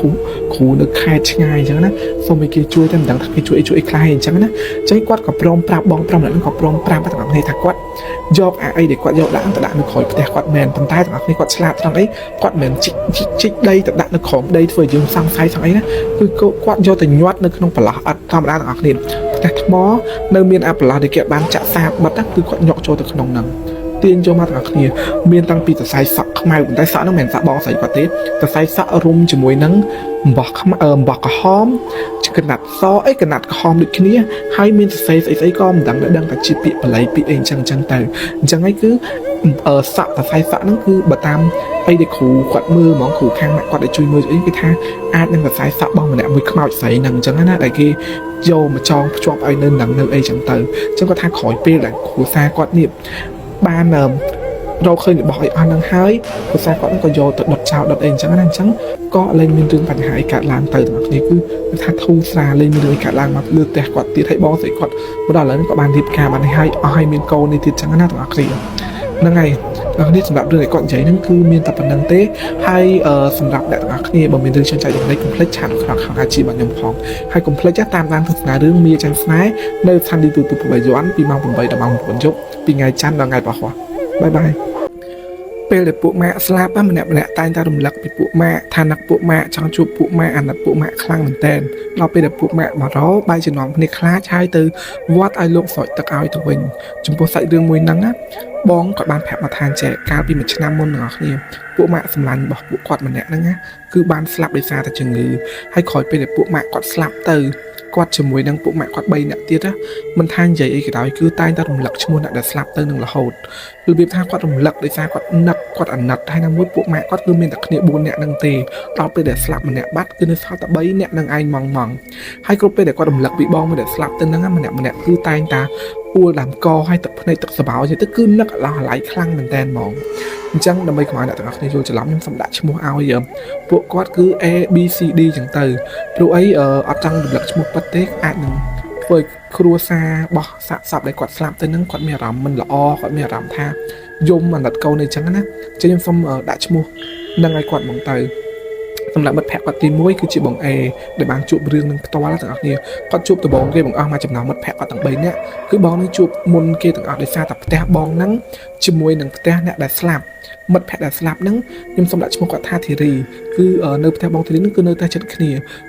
្រូនៅខេត្តឆ្ងាយអញ្ចឹងណាសូមឲ្យគេជួយតែមិនដឹងថាគេជួយខ្លះអញ្ចឹងណាអញ្ចឹងគាត់ក៏ព្រមប្រាប់បងប្រាប់ម្នាក់ហ្នឹងក៏ព្រមប្រាប់ទាំងអស់គ្នាថាគាត់យកអីដែលគាត់យកដាក់នៅក្រោយផ្ទះគាត់មែនប៉ុន្តែទាំងអស់គ្នាគាត់ឆ្លាតត្រង់អីគាត់មិនជីកដីទៅដាក់នៅក្រោមដីធ្វើឲ្យយើងសង្ស័យអីណាគឺគាត់យកទៅញាត់នៅក្នុងប្រឡោះអត់ធម្មតាទាំងអស់គ្នាផ្ទះថ្មនៅមានអាប្រឡោះដែលគេបានចាក់សាបិទគឺគាត់យកចូលទៅក្នុងហ្នឹងទាញចូលមកទាំងអស់គ្នាមានតាំងពីសរសៃសក់ខ្មៅប៉ុន្តែសក់ហ្នឹងមិនមែនសក់បងស្រីគាត់ទេសរសៃសក់រុំជាមួយនឹងអំបោះក្រហមកណាត់សអីកណាត់ក្រហមដូចគ្នាហើយមានសរសៃស្អីក៏មិនដឹងថាជាពាក្យបល័យពាក្យអីអញ្ចឹងទៅអញ្ចឹងហើយគឺសក់សរសៃសក់ហ្នឹងគឺបើតាមអីដែលគ្រូគាត់មើលហ្មងគ្រូខាងម៉ាក់គាត់ឲ្យជួយមើលអីគេថាអាចនឹងសរសៃសក់របស់ម្នាក់មួយខ្មោចស្រីហ្នឹងអញ្ចឹងណាដែលគេយកមកចងភ្ជាប់ឲ្យនៅនឹងនៅអីចឹងទៅអញ្ចឹងគាត់ថាក្រោយពេលដែលគ្រូសាគាត់នេះបានរកឃើញរបស់អីអស់ហ្នឹងហើយភាសាគាត់ហ្នឹងក៏យកទៅដុតចោលដុតអីអញ្ចឹងណាអញ្ចឹងក៏លែងមានរឿងបញ្ហាអីកើតឡើងទៅទាំងគ្នាគឺថាធូរស្រាលលែងមានរឿងអីកើតឡើងមកលើផ្ទះគាត់ទៀតហើយបងស្រីគាត់មកដល់ឥឡូវនេះក៏បានរៀបការបានហើយអស់ហើយមានកូននេះទៀតអញ្ចឹងណាទាំងអស់គ្នាហ្នឹងហើយដល់នេះសម្រាប់រឿងឯគាត់និយាយហ្នឹងគឺមានតែប៉ុណ្្នឹងទេហើយសម្រាប់អ្នកទាំងអស់គ្នាបើមានរឿងចង់ចែករំលែកកុំភ្លេចឆាតក្នុងខាង IG របស់ខ្ញុំផងហើយកុំភ្លេចតាមដានទស្សនារឿងមីចាន់ស្នេហ៍នៅស្ថានីយទូរទស្សន៍ប្របាយ័នពីម៉ោង 8 ដល់ម៉ោង 9 យប់ពីថ្ងៃច័ន្ទដល់ថ្ងៃពហុបាយបាយ ពេលដែលពួកម៉ាក់ស្លាប់ម្នាក់តែងតែរំលឹកពីពួកម៉ាក់ថានឹកពួកម៉ាក់ចង់ជួបពួកម៉ាក់អាណិតពួកម៉ាក់ខ្លាំងមែនទែនដល់ពេលដែលពួកម៉ាក់មករបែរជានាំគ្នាខ្លាចហើយទៅវត្តឲ្យលោកស្រោចទឹកឲ្យទៅវិញចំពោះសាច់រឿងមួយហ្នឹងណាបងក៏បានប្រាប់មកថាចេះកាលពីមួយឆ្នាំមុនទាំងអស់គ្នាពួកម៉ាក់សម្លាញ់របស់ពួកគាត់ម្នាក់ហ្នឹងណាគឺបានស្លាប់ដោយសារតែជំងឺហើយក្រោយពេលដែលពួកម៉ាក់គាត់ស្លាប់ទៅគាត់ជាមួយនឹងពួកម៉ាក់គាត់3នាក់ទៀតណាមិនថានិយាយអីក៏ដោយគឺតែងតែរំលឹកឈ្មោះអ្នកដែលស្លាប់ទៅនឹងរហូតរបៀបថាគាត់រំលឹកដោយសារគាត់នឹកគាត់អាណិតហើយណាមួយពួកម៉ាក់គាត់គឺមានតែគ្នា4នាក់ហ្នឹងទេដល់ពេលដែលស្លាប់ម្នាក់បាត់គឺនៅសល់តែ3នាក់នឹងឯងម៉ងហើយគ្រប់ពេលដែលគាត់រំលឹកពីបងមួយដែលស្លាប់ទៅហ្នឹងម្នាក់គឺតែងតែពួលដើមកហើយទឹកភ្នែកទឹកសបោទៅគឺនឹកអាឡោះអាឡៃខ្លាំងមែនតើហ្មងអញ្ចឹងដើម្បីកុំឲ្យអ្នកទាំងអស់គ្នាយល់ច្រឡំខ្ញុំសូមដាក់ឈ្មោះឲ្យពួកគាត់គឺ A B C D អញ្ចឹងទៅព្រោះអីអត់ចង់រំលឹកឈ្មោះប៉ិតទេអាចនឹងធ្វើគ្រួសាររបស់សាកសពដែលគាត់ស្លាប់ទៅហ្នឹងគាត់មានអារម្មណ៍មិនល្អគាត់មានអារម្មណ៍ថាយំអាណិតកូនអីចឹងណាចឹងខ្ញុំសូមដាក់ឈ្មោះនឹងឲ្យគាត់ហ្មងទៅសម្រាប់មិត្តភក្តិគាត់ទី1គឺជាបង A ដែលបានជួបរឿងនឹងផ្ទាល់ទាំងអស់គ្នាគាត់ជួបដំបូងគេបង្អស់មកចំណោមមិត្តភក្តិគាត់ទាំង3នាក់គឺបងនឹងជួបមុនគេទាំងអស់ដោយសារតែផ្ទះបងហ្នឹងជាមួយនឹងផ្ទះអ្នកដែលស្លាប់មិត្តភក្តិដែលស្លាប់ហ្នឹងខ្ញុំសូមដាក់ឈ្មោះគាត់ថាធីរីគឺនៅផ្ទះបងធីរីហ្នឹងគឺនៅតែជិតគ្ន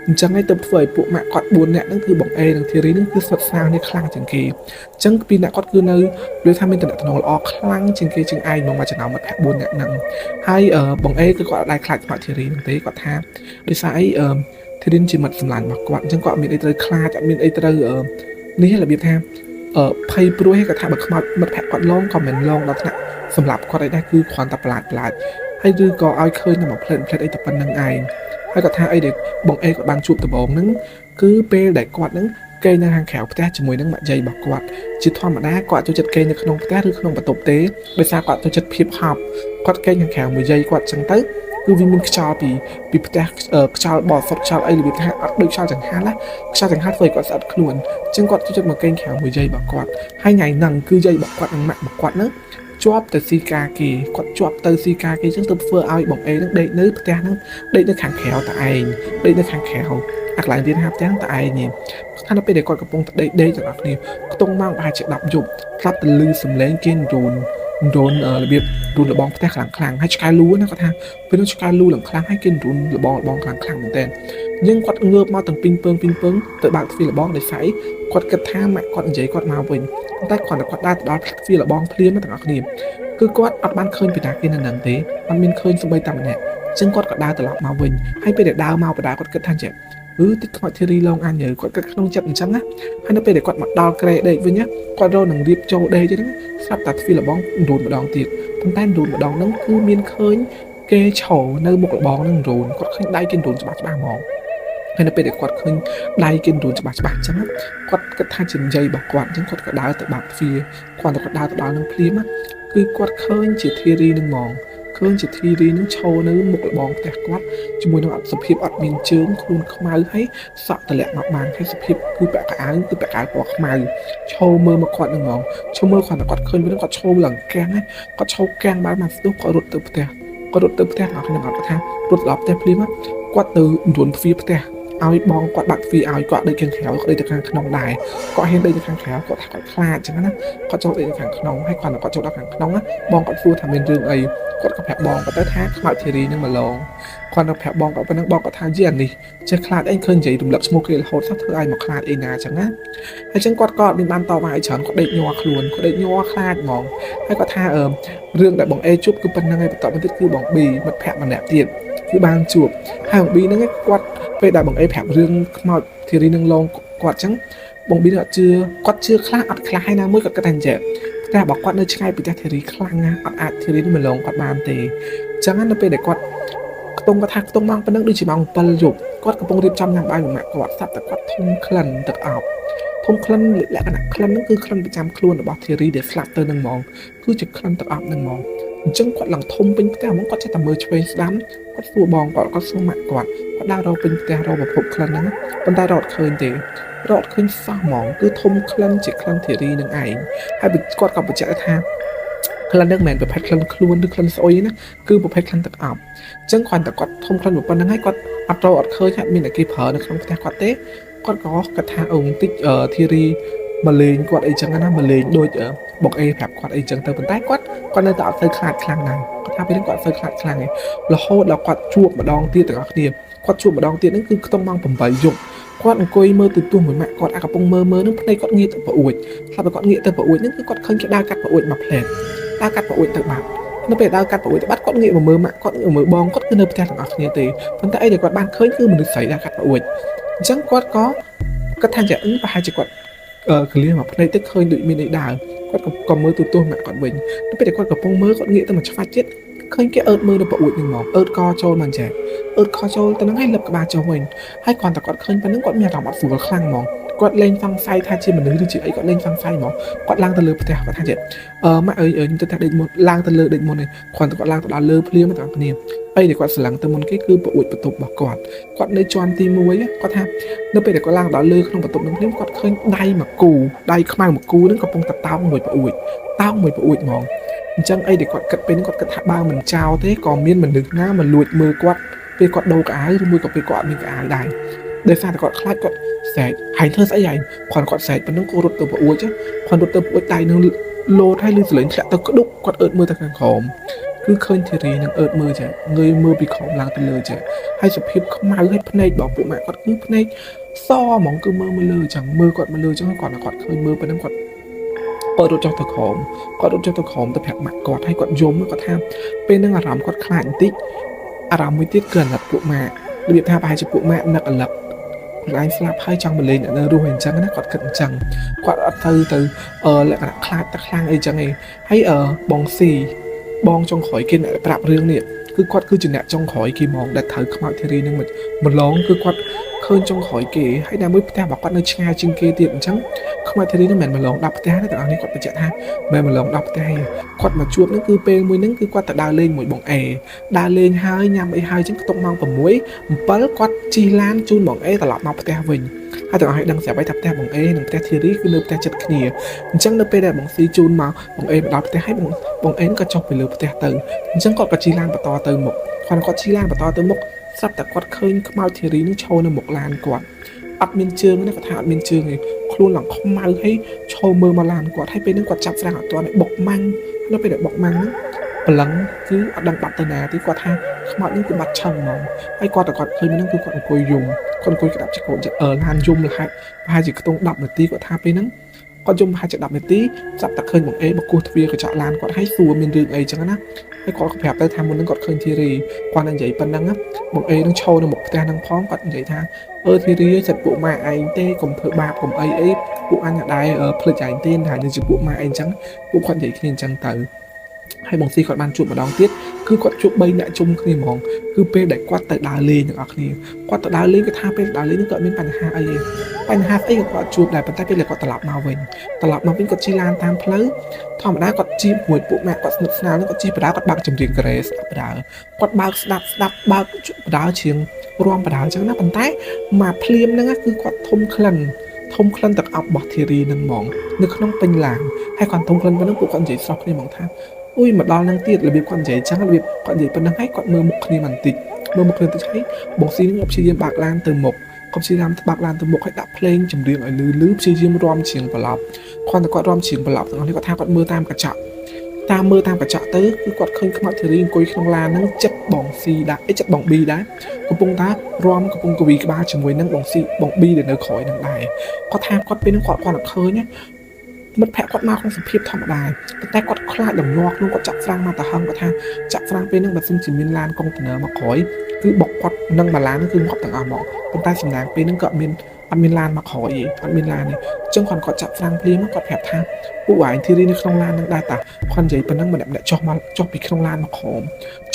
ាអញ្ចឹងហើយទៅធ្វើឲ្យពួកម៉ាក់គាត់4នាក់ហ្នឹងគឺបង A និងធីរីហ្នឹងគឺស្និទ្ធស្នាលគ្នាខ្លាំងជាងគេអញ្ចឹងពីរនាក់គាត់គឺនៅដូចថាមានតំណែងល្អខ្លាំងជាងគេជាងឯងមកចំណោមមិត្តភក្តិ4នាក់ហ្នឹងហើយបង A គឺគាត់អត់ដែរខ្លាចស្មាត់ធីរីហ្នឹងទេគាត់ថាដោយសារអីធីរីជាមិត្តសម្លាញ់របស់គាត់អញ្ចឹងគាត់អត់មានអីត្រូវខ្លាចអត់មានអីត្រូវនេះរបៀបថាភ័យព្រួយគាត់ថាបើខ្មោចមិត្តភក្តិគាត់ឡងក៏មិនឡងដល់ថ្នាក់សម្រាប់គាត់អីដែរគឺគ្រាន់តែប្រឡាត់ហើយឬក៏ឲ្យឃើញតែមួយផ្លែតអីតែប៉ុណ្្នឹងឯងហើយគាត់ថាអីដែលបងអេគាត់បានជួបដំបូងហ្នឹងគឺពេលដែលគាត់ហ្នឹងគេនៅខាងក្រៅផ្ទះជាមួយនឹងម៉ាក់យាយរបស់គាត់ជាធម្មតាគាត់ចូលចិត្តគេនៅក្នុងផ្ទះឬក្នុងបន្ទប់ទេដោយសារគាត់ចូលចិត្តភាពហប់គាត់គេខាងក្រៅមួយយាយគាត់ចឹងទៅគឺវាមានខ្យល់ពីផ្ទះខ្យល់បោះសុតខ្យល់អីរបៀបថាអត់ដូចខ្យល់ចង្ហាន់ណាខ្យល់ចង្ហាន់ធ្វើឲ្យគាត់ស្អិតខ្លួនអញ្ចឹងគាត់ចូលចិត្តមកគេក្រៅមួយយាយរបស់គាត់ហើយថ្ងៃហ្នឹងគឺយាយរបស់គាត់និងម៉ាក់របស់គាត់ហ្នឹងជាប់ទៅស៊ីកាគេគាត់ជាប់ទៅស៊ីកាគេអញ្ចឹងទៅធ្វើឲ្យបងអេនឹងដេកនៅផ្ទះហ្នឹងដេកនៅខាងក្រៅតែឯងដេកនៅខាងក្រៅអាកន្លែងរៀនហាប់ទាំងតែឯងនេះស្ថានពេលដែលគាត់កំពុងដេកទាំងអស់គ្នាខ្ទង់ម៉ោងប្រហែលជា10យប់ស្លាប់ទៅលឺសំឡេងគេរូនរបៀបរូនលបងផ្ទះខ្លាំងហើយឆ្កែលូណាគាត់ថាពេលនោះឆ្កែលូឡើងខ្លាំងហើយគេរូនលបងខ្លាំងមែនតើអញ្ចឹងគាត់ងើបមកទាំងពីងពើងទៅបើកទ្វារលបងដោយសារគាត់គិតថាម៉ាក់គាត់និយាយគាត់មកវិញតែគាត់ដើរទៅដល់ទ្វារលបងភ្លាមទាំងអស់គ្នាគឺគាត់អត់បានឃើញពីតាគេនៅនឹងទេអត់មានឃើញសូម្បីតែម្នាក់អញ្ចឹងគាត់ក៏ដើរត្រឡប់មកវិញហើយពេលដែលដើរមកបដាគាត់គិតថាចេះតិចខ្មោចធីរីឡងអញគាត់គិតក្នុងចិត្តអញ្ចឹងណាហើយនៅពេលដែលគាត់មកដល់ក្រែដេកវិញណាគាត់រកនឹងរៀបចូលដេកចឹងស្រាប់តែទ្វារលបងរូនម្ដងទៀតប៉ុន្តែរូនម្ដងហ្នឹងគឺមានឃើញគេឈរនៅមុខលបងហ្នឹងរូនគាត់ឃើញដៃគេរូនច្បាស់ហ្មងហើយនៅពេលដែលគាត់ឃើញដៃគេរូនច្បាស់អញ្ចឹងគាត់គិតថាជានិយាយរបស់គាត់អញ្ចឹងគាត់ក៏ដើរទៅបាក់ទ្វារគាត់ដើរទៅដល់នឹងភ្លាមគឺគាត់ឃើញជាធីរីនឹងហ្មងឃើញជាធីរីនឹងឈរនៅមុខលបងផ្ទះគាត់ជាមួយនឹងសភាពអត់មានជើងខ្លួនខ្មៅហើយសក់តម្លាក់មកបានហើយសភាពគឺពាក់កៅអៅពណ៌ខ្មៅឈរមើលមកគាត់នឹងហ្មងឈរមើលគាត់ឃើញវិញគាត់ឈរឡើងកាំងគាត់ឈរកាំងបានមកស្ទុះគាត់រត់ទៅផ្ទះអស់គ្នាគាត់ថារត់ដល់ផ្ទះភ្លាមគាត់ទៅរួនទ្វារផ្ទះឲ្យបងគាត់បាក់ទ្វារឲ្យគាត់ដេកខាងក្រៅគាត់ដេកទៅខាងក្នុងដែរគាត់ហ៊ានដេកទៅខាងក្រៅគាត់ថាគាត់ខ្លាចអញ្ចឹងណាគាត់ចូលដេកទៅខាងក្នុងហើយគាត់ចូលដល់ខាងក្នុងបងគាត់សួរថាមានរឿងអីគាត់ក៏ប្រាប់បងគាត់ទៅថាខ្មោចធីរីនឹងមកឡងគាត់ទៅប្រាប់បងគាត់ប៉ុណ្ណឹងបងគាត់ថាយីអានេះចេះខ្លាចអីឃើញនិយាយរំលឹកឈ្មោះគេរហូតសោះធ្វើឲ្យមកខ្លាចអីណាអញ្ចឹងណាហើយអញ្ចឹងគាត់ក៏មានបានតបមកឲ្យច្រើនគាត់ដេកញ័រខ្លួនគាត់ដេកញ័រខ្លាចហ្មងហើយគាត់ថារឿងដែលបងអេជួបគឺប៉ុណ្្នឹងហើយបន្តមកទៀតគឺបង B មិត្តភក្តិម្នាក់ទៀតគឺបានជួបហើយបង B ហ្នឹងគាត់ពេលដែលបងអេប្រាប់រឿងខ្មោចធីរីនឹងឡងគាត់អញ្ចឹងបង B អត់ជឿគាត់ជឿខ្លះអត់ខ្លះហើយណាមួយគាត់គិតថាអញ្ចឹងផ្ទះរបស់គាត់នៅឆ្ងាយពីផ្ទះធីរីខ្លាំងណាស់អត់អាចធីរីនឹងមកឡងគាត់បានទេអញ្ចឹងនៅពេលដែលគាត់ខ្ទង់គាត់ថាខ្ទង់ម៉ោងប៉ុណ្ណឹងដូចជាម៉ោង7យប់គាត់កំពុងរៀបចំញ៉ាំបាយមួយម៉ាក់គាត់ស្ដាប់តែគាត់ធំក្លិនទឹកអប់ធំក្លិនលក្ខណៈក្លិនហ្នឹងគឺក្លិនប្រចាំខ្លួនរបស់ធីរីដែលស្លាប់ទៅនឹងហ្មងគឺជាក្លិនទឹកអប់នឹងហ្មងអញ្ចឹងគាត់ឡើងធំពេញផ្ទះហ្មងគាត់ចេះតែមើលឆ្វេងស្ដាំគាត់សួរបងគាត់សួរម៉ាក់គាត់ដើររកពេញផ្ទះរកប្រភពក្លិនហ្នឹងប៉ុន្តែរកអត់ឃើញទេរកអត់ឃើញសោះហ្មងគឺធំក្លិនជាក្លិនធីរីនឹងឯងហើយគាត់ក៏បញ្ជាក់ថាក្លិនហ្នឹងមិនមែនប្រភេទក្លិនខ្លួនឬក្លិនស្អុយណាគឺប្រភេទក្លិនទឹកអប់អញ្ចឹងគាត់តែគាត់ធំក្លិនប៉ុណ្្នឹងហើយគាត់អត់រកអត់ឃើញថាមានតែគេប្រើនៅក្នុងផ្ទះគាត់ទេគាត់ក៏គាត់ថាបន្តិចធីរី mà lên quạt ấy chẳng nó mà lên đôi ở bọc e phẹp quạt ấy chẳng từ bên tay quạt nơi tạo tới khát khang này có tham bên quạt tới khát khang này là hô là quạt chuột mà đong tia từ các điểm quạt chuột mà đong tia nó cứต้องmang phẩm bảy dụng quạt coi mơ từ tua mới mẹ quạt à cặp bông mơ nó đây quạt nghe từ bảo uội là phải quạt nghe từ bảo uội nó cứ quạt khơi cái đa cắt bảo uội mà phèn đa cắt bảo uội từ bạn nó phải đa cắt bảo uội từ bắt quạt nghe mà mơ mẹ quạt nghe mơ bong quạt cứ nơi theo thằng nghe từ phần tay để quạt ban khơi cứ mình được xảy đa cắt bảo uội chẳng quạt có cái thang trả ứng và hai chỉ quạt clear mà đây tức hơi đựng mình để đào quạt còn mơ từ tôi mẹ quạt bình nó phải để quạt cặp bông mơ quạt nghe từ mà cho phát chết khơi cái ớt mơ được bảo uội nhưng mà ớt co trôi màn trẻ ớt co trôi tao nó hay lập cái bà cho mình hay còn ta quạt khơi và nó quạt nhà thằng bạn phủ vào khăn mỏng quạt lên phăng say thay chi mà nữ thì chị ấy quạt lên phăng say mỏng quạt lang tơ lơ phải quạt thay chị mẹ ơi nhưng tôi định một lang tơ lơ định một này còn quạt lang tơ đá lơ phlia mà tao cái niềm bây để quạt sờ lắng tơ một cái cứ bảo uội bật tục bảo quạt nơi tròn tim muối á quạt tham nó bây để quạt lang đá lơ không bật tục nó nếu quạt khơi đay mà cù đay không mang một cù nó còn phong tập tao mùi bảo uội mỏng chẳng ấy để quạt cất bên quạt cất hạ bao mình trao thế còn miên mình đứng na mình lùi mưa quạt về quạt đầu cả rồi mưa còn về quạt mình cả đài đời xa thì quạt khai quạt sẹt hành thơ sẽ dày còn quạt sẹt bên nó cô rụt từ bộ uống chứ còn rụt từ bộ tay nó lô thay lưu lấy lại tao có đúc quạt ớt mưa ta càng khóm cứ khơi thì rì năng ớt mưa chứ người mưa bị khóm lang từ lơ chứ hay chụp hiệp không mau hết phân này bảo bộ mẹ quạt cứ phân này so mỏng cứ mưa lơ chẳng mưa quạt mưa lơ chứ không còn là quạt khơi mưa bên nó quạt quạt đốt trong thực hòm quạt đốt trong thực hòm tập hẹn mặt quạt hay quạt dôm quạt tham bên năng làm quạt khai tí làm mới tiết gần là bộ mẹ việc tham bài cho bộ mẹ nặng lập anh slap hai trong mình lên ở đuôi hình trắng nó quạt cận chẳng quạt từ lại là khai tắc khang ấy chẳng này hay ở bong xì bong trong khỏi kia lại bạp riêng nè cứ quạt cứ chừng nè trong khỏi kia mong đặt thử không thì đi nhưng mình lóng cứ quạt khơi trong khỏi kể hay đang mới theo bảo quạt nơi ngay trên kia tiện trắng không ai thấy đi nó mình lóng đọc té nó tao này quạt bị chạy ha mình lóng đọc té quạt mà chuột nó cứ pe mũi nó cứ quạt đào lên mũi bỏng đào lên hai nhằm ấy hai chứng tông mang vào mũi bớt quạt chi lan chun bỏng tao lọt đọc té mình hai tao hãy đăng sẽ bài tập té bỏng đăng té thì đi cứ nộp té chật kia chẳng nộp pe để bỏng xi chun mà bỏng đọc té hay bỏng nó có trong phải lừa té từ chẳng còn cả chi lan và to từ một còn quạt chi lan và to từ một sắpแต่quạt khơiเขามาทีนี้นึกโชว์ในหมกลานก่อนอัดเมนเชิงนะก็ถามเมนเชิงไงครูหลังเขามาให้โชว์มือมาลานก่อนให้เป็นนึกกว่าจับแรงตัวเนี่ยบกมังแล้วเป็นแบบบกมังนะพลังคืออัดดังปัตตนาที่กว่าท่าเขามานึกคือบัดช่างมองให้กว่าแต่ก่อนเคยมันนั่งคือกว่ากุยยุงคนกุยกระดับจะโกนจะลานยุงเลยhai chỉต้องดับหนึ่งตีกว่าท่าไปนั้นก็ยุงhaiจะดับหนึ่งตีจับตะเคยบอกบอกกูทวีกับเจาะลานก่อนให้ซัวเมนดึงไอ้จังนะให้ก่อนกับแผลไปทำมันนั่งกอดเคยทีรีกว่านั่งใหญ่ปันนั่งนะบอกต้องโชว์ในหมกแต่นั่งพร้อมกอดใหญ่ท่าthì đi chặt bộ mà anh tê cùng thợ bạc cùng ấy bộ anh ở đây phơi trái tên là như chụp bộ mà anh trắng bộ quan vậy khi trắng tử hay bóng xì còn ban chuột mà đón tiết cứ quạt chuột bay lại chung khi mong cứ pe đẩy quạt tại đá lên những khi quạt tại đá lên cái tha pe đá lên những cỡ bên bàn ha ấy quạt chuột lại bàn tay pe là quạt tạt lạp mình quạt chi lan tam phơi thò mà đá quạt chi mùi bộ mẹ quạt sụt nào nó quạt chi đá quạt bạc chầm riêng cái đá quạt bạc đạp bạc đá chiêngรวมประดาจังนะปันท้ายมาเพลียมนั่นก็คือกวาดทมคลันตักอับบอทีรีนั่งมองนึกน้องเป็นหลางให้ความทมคลันเป็นน้องปลุกความใจซอกในมองท่าอุ้ยมาดอลนั่งตีดระเบียบความใจจังระเบียบความใจเป็นนั่งให้กวาดมือมุกนี่มันติดมือมุกนี่จะใช้บอกซีนึกอบชีเยียมบากลานเติมหมกกับชียมบากลานเติมหมกให้ดับเพลงจำเรียงไอ้ลื้อชีเยียมรวมเฉียงประหลับความแต่กวาดรวมเฉียงประหลับตรงนี้ก็ท่ากวาดมือตามกระจับตามมือตามกระจับตื้อคือกวาดเคยขมับทีรีกุยขนมลานนั่งจับบองซีได้จับบองบีได้กระปุงตารวมกระปุงกวีกบ้าจมวยนั่งบองซีบองบีเดี๋ยวเนื้อข่อยนั่งได้ก็ทำก็เป็นขวดความเคยเนี่ยมันแผลก็มาของสเปียบธรรมดาแต่ก็คลาดอย่างนอกนู่นก็จับฟรังมาแต่ห้องก็ทำจับฟรังเป็นนั่งแบบซึ่งจิมินลานกองเนื้อมาข่อยคือบอกกดนั่งมาล้านนั่นคือขอบต่างอ่างหมอกเป็นใต้สำนักเป็นนั่งเกาะมินอันมินลานมาขออีกอันมินลานเนี่ยจังขวัญก็จับฟรังเพลียมันก็แผลทางผู้หวานที่รีในคลองลานนั่งได้แต่ควันใหญ่เป็นนั่งมาแบบจอกปีคลองลานมาขอม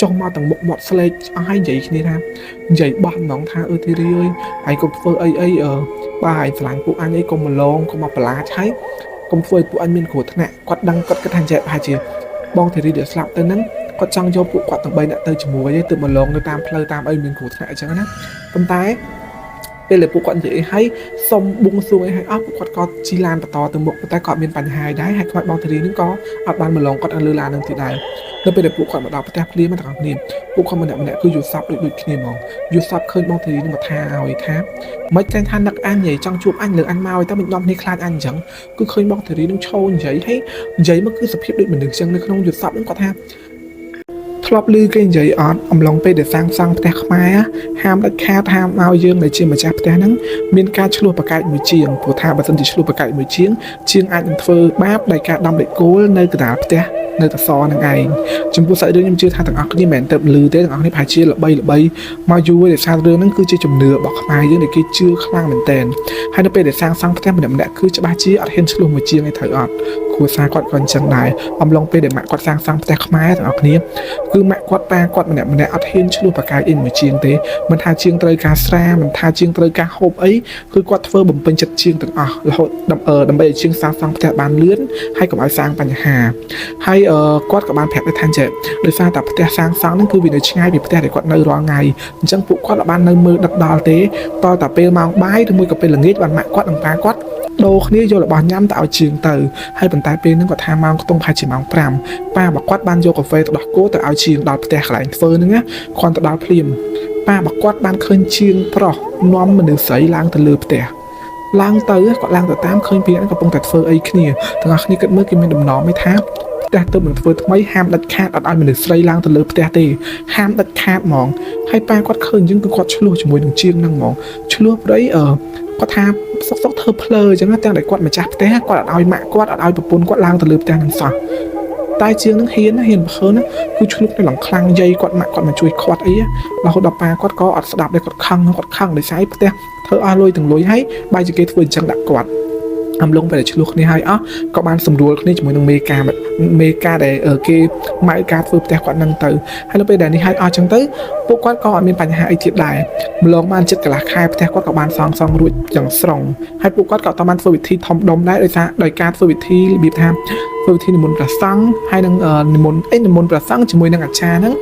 จอกมาต่างหมดสเลจเอาให้ใหญ่นี่นะใหญ่บ้านน้องท่าที่รีไอ้กบเฟอร์บ้าไอ้ฝรั่งผู้อันไอ้กบมาลงก็มาปลาใช้กบเฟอร์ผู้อันมินขวดเนี่ยกดดังกดกระทันใจพายเจียบองที่รีเดือดสลับเต้นนั้นก็จังโยผู้กวาดต่างใบเนี่ยเตยจมูกไว้ตื่นมาลงในตามเพลตามไอ้มินขวดเนี่ยจังนะเป็นตายเป็นเลยผู้กวาดใหญ่ให้สมบุงซวยให้ผู้กวาดก็จีลานต่อตัวหมกแต่ก็เป็นปัญหาได้ให้กวาดบองทีนึงก็อัดบานมาลงก็อันลือลานนึงทีใด នៅពេលដែលពួកគាត់មកដល់ផ្ទះភ្លាមទាំងអស់គ្នាពួកគាត់ម្នាក់គឺយល់សប្តិដូចគ្នាហ្មងយល់សប្តិឃើញបងធារីនឹងមកថាឲ្យថាមិនតែថានឹកអញចង់ជួបអញលើអញមកឲ្យតែមិនដំគ្នាខ្លាចអញអញ្ចឹងគឺឃើញបងធារីនឹងឈោនិយាយហើយនិយាយមកគឺសភាពដូចមនុស្សអញ្ចឹងនៅក្នុងយល់សប្តិនឹងគាត់ថាធ្លាប់ឮគេនិយាយអត់អំឡុងពេលដែលសាងសង់ផ្ទះខ្មែរហាមដាច់ខាតហាមឲ្យយើងដែលជាម្ចាស់ផ្ទះហ្នឹងមានការឆ្លោះប្រកែកមួយជាងព្រោះថាបើសិនជាឆ្លោះប្រកែកមួយជាងអាចនឹងធ្វើបាបដោយការដំលេខគោលនៅកណ្ដាលផ្ទះនៅតសនឹងឯងចំពោះសាច់រឿងខ្ញុំជឿថាទាំងអស់គ្នាមិនមែនទៅលឺទេទាំងអស់គ្នាប្រហែលជាល្បីមកយូរដោយសាររឿងហ្នឹងគឺជាជំនឿរបស់ខ្មែរយើងដែលគេជឿខ្លាំងមែនតើហើយនៅពេលដែលសាងសង់ផ្ទះម្នាក់គឺច្បាស់ជាអត់ហ៊ានឆ្លោះមួយជាងឯត្រូវអត់គ្រួសារគាត់ក៏អញ្ចឹងដែរអំឡុងពេលដែលម៉ាក់គាត់សាងសង់ផ្ទះខ្មែរទាំងអស់គ្នាគឺម៉ាក់គាត់ប៉ាគាត់ម្នាក់អត់ហ៊ានឆ្លោះប្រកែកអីមួយជាងទេមិនថាជាងត្រូវការស្រាមិនថាជាងត្រូវការហូបអីគឺគាត់ធ្វើបំពេញចិត្តជាងទាំងអស់រហូតដើម្បីឲ្យជាងសាងសង់ផ្ទះបានលឿនហើយកុំឲ្យសាងបញ្ហាហើយគាត់ក៏បានប្រាប់ថាចេះដោយសារតែផ្ទះសាងសង់ហ្នឹងគឺវានៅឆ្ងាយពីផ្ទះដែលគាត់នៅរាល់ថ្ងៃអញ្ចឹងពួកគាត់បាននៅមើលដឹកដល់ទេតតែពេលម៉ោងបាយឬមួយក៏ពេលល្ងាចបានម៉ាក់គាត់និងប៉ាគាត់ដូរគ្នាយករបស់ញ៉ាំទៅឲ្យជាងទៅហើយប៉ុន្តែពេលហ្នឹងគាត់ថាម៉ោងខ្ទង់ប្រហែលជាម៉ោង5ប៉ារបស់គាត់បានយកកាហ្វេទៅដោះគោទៅឲ្យជាងដល់ផ្ទះកន្លែងធ្វើហ្នឹងណាគាត់ទៅដល់ភ្លាមប៉ារបស់គាត់បានឃើញជាងប្រុសនាំមនុស្សស្រីឡើងទៅលើផ្ទះឡើងទៅគាត់ឡើងទៅតាមឃើញពីហ្នឹងកំពុងតែធ្វើអីគ្នាទាំងអស់គ្នាគិតមើលគេមានដំណំឯថាផ្ទះទៅនឹងធ្វើថ្មីហាមដាច់ខាតអត់ឲ្យមនុស្សស្រីឡើងទៅលើផ្ទះទេហាមដាច់ខាតហ្មងហើយប៉ាគាត់ឃើញអញ្ចឹងគឺគាត់ឆ្លោះជាមួយនឹងជាងហ្នឹងហ្មងឆ្លោះព្រៃគាត់ថាសុកធ្វើភ្លើអញ្ចឹងទាំងតែគាត់ម្ចាស់ផ្ទះគាត់អត់ឲ្យម៉ាក់គាត់អត់ឲ្យប្រពន្ធគាត់ឡើងទៅលើផ្ទះហ្នឹងសោះតែជាងហ្នឹងហ៊ានបើខើណាគឺឆ្លុះនៅឡើងខ្លាំងយាយគាត់ម៉ាក់គាត់មកជួយខាត់អីរហូតដល់ប៉ាគាត់ក៏អត់ស្ដាប់ដែរគាត់ខឹងដោយសារផ្ទះធ្វើអស់លុយទាំងលុយហើយបាយជាគេធ្វើអញ្ចឹងដាក់គាត់អំឡុងពេលឆ្លោះគ្នាហើយអស់ក៏បានសម្រួលគ្នាជាមួយនឹងមេការដែលគេម៉ៅការធ្វើផ្ទះគាត់នឹងទៅហើយនៅពេលដែលនេះហើយអស់ចឹងទៅពួកគាត់ក៏អត់មានបញ្ហាអីទៀតដែរម្លងបានចិត្តកន្លះខែផ្ទះគាត់ក៏បានសង់រួចយ៉ាងស្រង់ហើយពួកគាត់ក៏អត់បានធ្វើវិធីធំដុំដែរដោយការធ្វើវិធីរបៀបថាធ្វើវិធីនិមន្តព្រះសង្ឃហើយនឹងនិមន្តព្រះសង្ឃជាមួយនឹងអាចារ្យហ្នឹង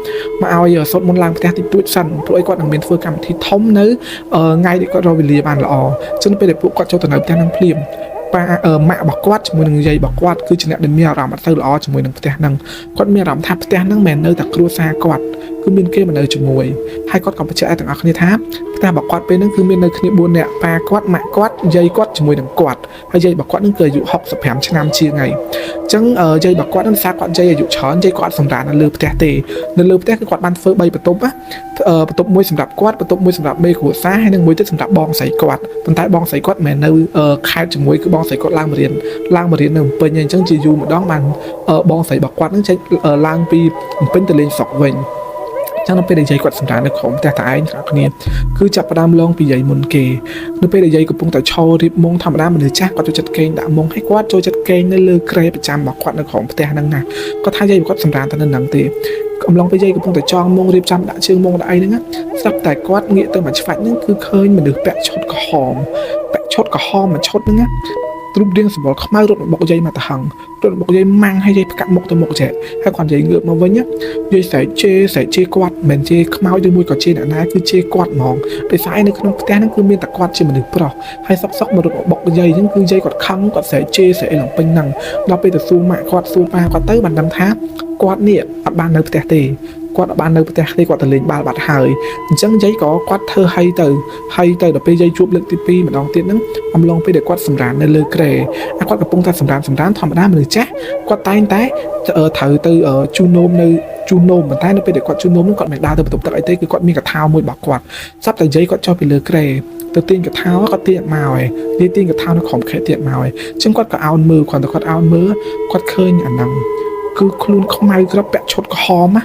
មកឲ្យសូត្រមន្តឡើងផ្ទះតិចតួចសិនព្រោះអីគាត់នឹងមានធ្វើកម្មវិធីធំនៅថ្ងៃដែលគាត់រកវេលាបានល្អចឹងពេលដែលពួកគាត់ចូលទៅនៅផ្ទះហ្នឹងភ្លាមប៉ាម៉ាក់របស់គាត់ជាមួយនឹងយាយរបស់គាត់គឺជាអ្នកដែលមានអារម្មណ៍អត់ទៅល្អជាមួយនឹងផ្ទះហ្នឹងគាត់មានអារម្មណ៍ថាផ្ទះហ្នឹងមិននៅតែគ្រួសារគាត់គឺមានគេមកនៅជាមួយហើយគាត់ក៏បញ្ជាក់ឲ្យទាំងអស់គ្នាថាផ្ទះរបស់គាត់ពេលហ្នឹងគឺមាននៅគ្នា4នាក់ប៉ាគាត់ម៉ាក់គាត់យាយគាត់ជាមួយនឹងគាត់ហើយយាយរបស់គាត់ហ្នឹងគឺអាយុ65ឆ្នាំជាងហើយអញ្ចឹងយាយរបស់គាត់ហ្នឹងសារគាត់យាយអាយុច្រើនយាយគាត់សម្រាប់នៅលើផ្ទះទេនៅលើផ្ទះគឺគាត់បានធ្វើ3បន្ទប់បន្ទប់មួយសម្រាប់គាត់បន្ទប់មួយសម្រាប់មេគ្រួសារហើយនិងមួយទៀតសម្រាប់បងស្រីគាត់ប៉ុន្តែបងស្រីគាត់មិនមែននៅខេត្តជាមួយគឺបងស្រីគាត់ឡើងមករៀននៅភ្នំពេញអញ្ចឹងជាយូរម្ដងបានបងស្រីរបស់គាត់ហ្នឹងចេញឡើងពីភ្នំពេញទៅលេងស្រុកវិញចឹងនៅពេលដែលយាយគាត់សម្រាប់នៅក្រុមផ្ទះតែឯងទាំងគ្នាគឺចាប់ផ្ដើមឡងពីយាយមុនគេនៅពេលដែលយាយកំពុងតែឈររៀបមុងធម្មតាមនុស្សចាស់គាត់ចូលចិត្តគេងដាក់មុងហើយគាត់ចូលចិត្តគេងនៅលើគ្រែប្រចាំរបស់គាត់នៅក្រុមផ្ទះហ្នឹងណាគាត់ថាយាយគាត់សម្រាប់តែនៅហ្នឹងទេកំឡុងពេលយាយកំពុងតែចងមុងរៀបចំដាក់ជើងមុងដាក់អីហ្នឹងស្រាប់តែគាត់ងាកទៅមកឆ្វាច់ហ្នឹងគឺឃើញមនុស្សពាក់ឈុតក្រហមមួយឈុតហ្នឹងណារូបរាងសម្បល់ខ្មៅរត់មកបុកយាយមកទៅហឹងរត់មកបុកយាយម៉ាំងហើយយាយផ្កាក់មុខទៅមុខចេះហើយគាត់យាយងើបមកវិញយាយស្រែកជេរគាត់មិនជេរខ្មៅឬមួយក៏ជេរអ្នកណាគឺជេរគាត់ហ្មងដោយសារនៅក្នុងផ្ទះហ្នឹងគឺមានតែគាត់ជាមនុស្សប្រុសហើយសុកមករត់មកបុកយាយអញ្ចឹងគឺយាយគាត់ខឹងគាត់ស្រែកជេរស្រែកអីឡើងពេញហ្នឹងដល់ពេលទៅសួរម៉ាក់គាត់សួរប៉ាគាត់ទៅបានដឹងថាគាត់នេះអត់បាននៅផ្ទះទេគាត់អត់បាននៅផ្ទះទេគាត់ទៅលេងបាល់បាត់ហើយអញ្ចឹងយាយក៏គាត់ធ្វើហើយទៅដល់ពេលយាយជួបលើកទី2ម្ដងទៀតហ្នឹងអំឡុងពេលដែលគាត់សម្រាននៅលើគ្រែគាត់កំពុងតែសម្រានធម្មតាមនុស្សចាស់គាត់តែងតែត្រូវទៅជូននោមប៉ុន្តែនៅពេលដែលគាត់ជូននោមហ្នឹងគាត់មិនដើរទៅបន្ទប់ទឹកអីទេគឺគាត់មានកថាមួយរបស់គាត់ស្រាប់តែយាយគាត់ចុះពីលើគ្រែទៅទាញកថាគាត់ទាញមកហើយនិយាយទាញកថានៅក្រុមខេត្តទាញមកហើយអញ្ចឹងគាត់ក៏អោនមើលគាត់ឃើញអាហ្នឹងគឺខ្លួនខ្មៅក្របពាក់ឈុតក្រហម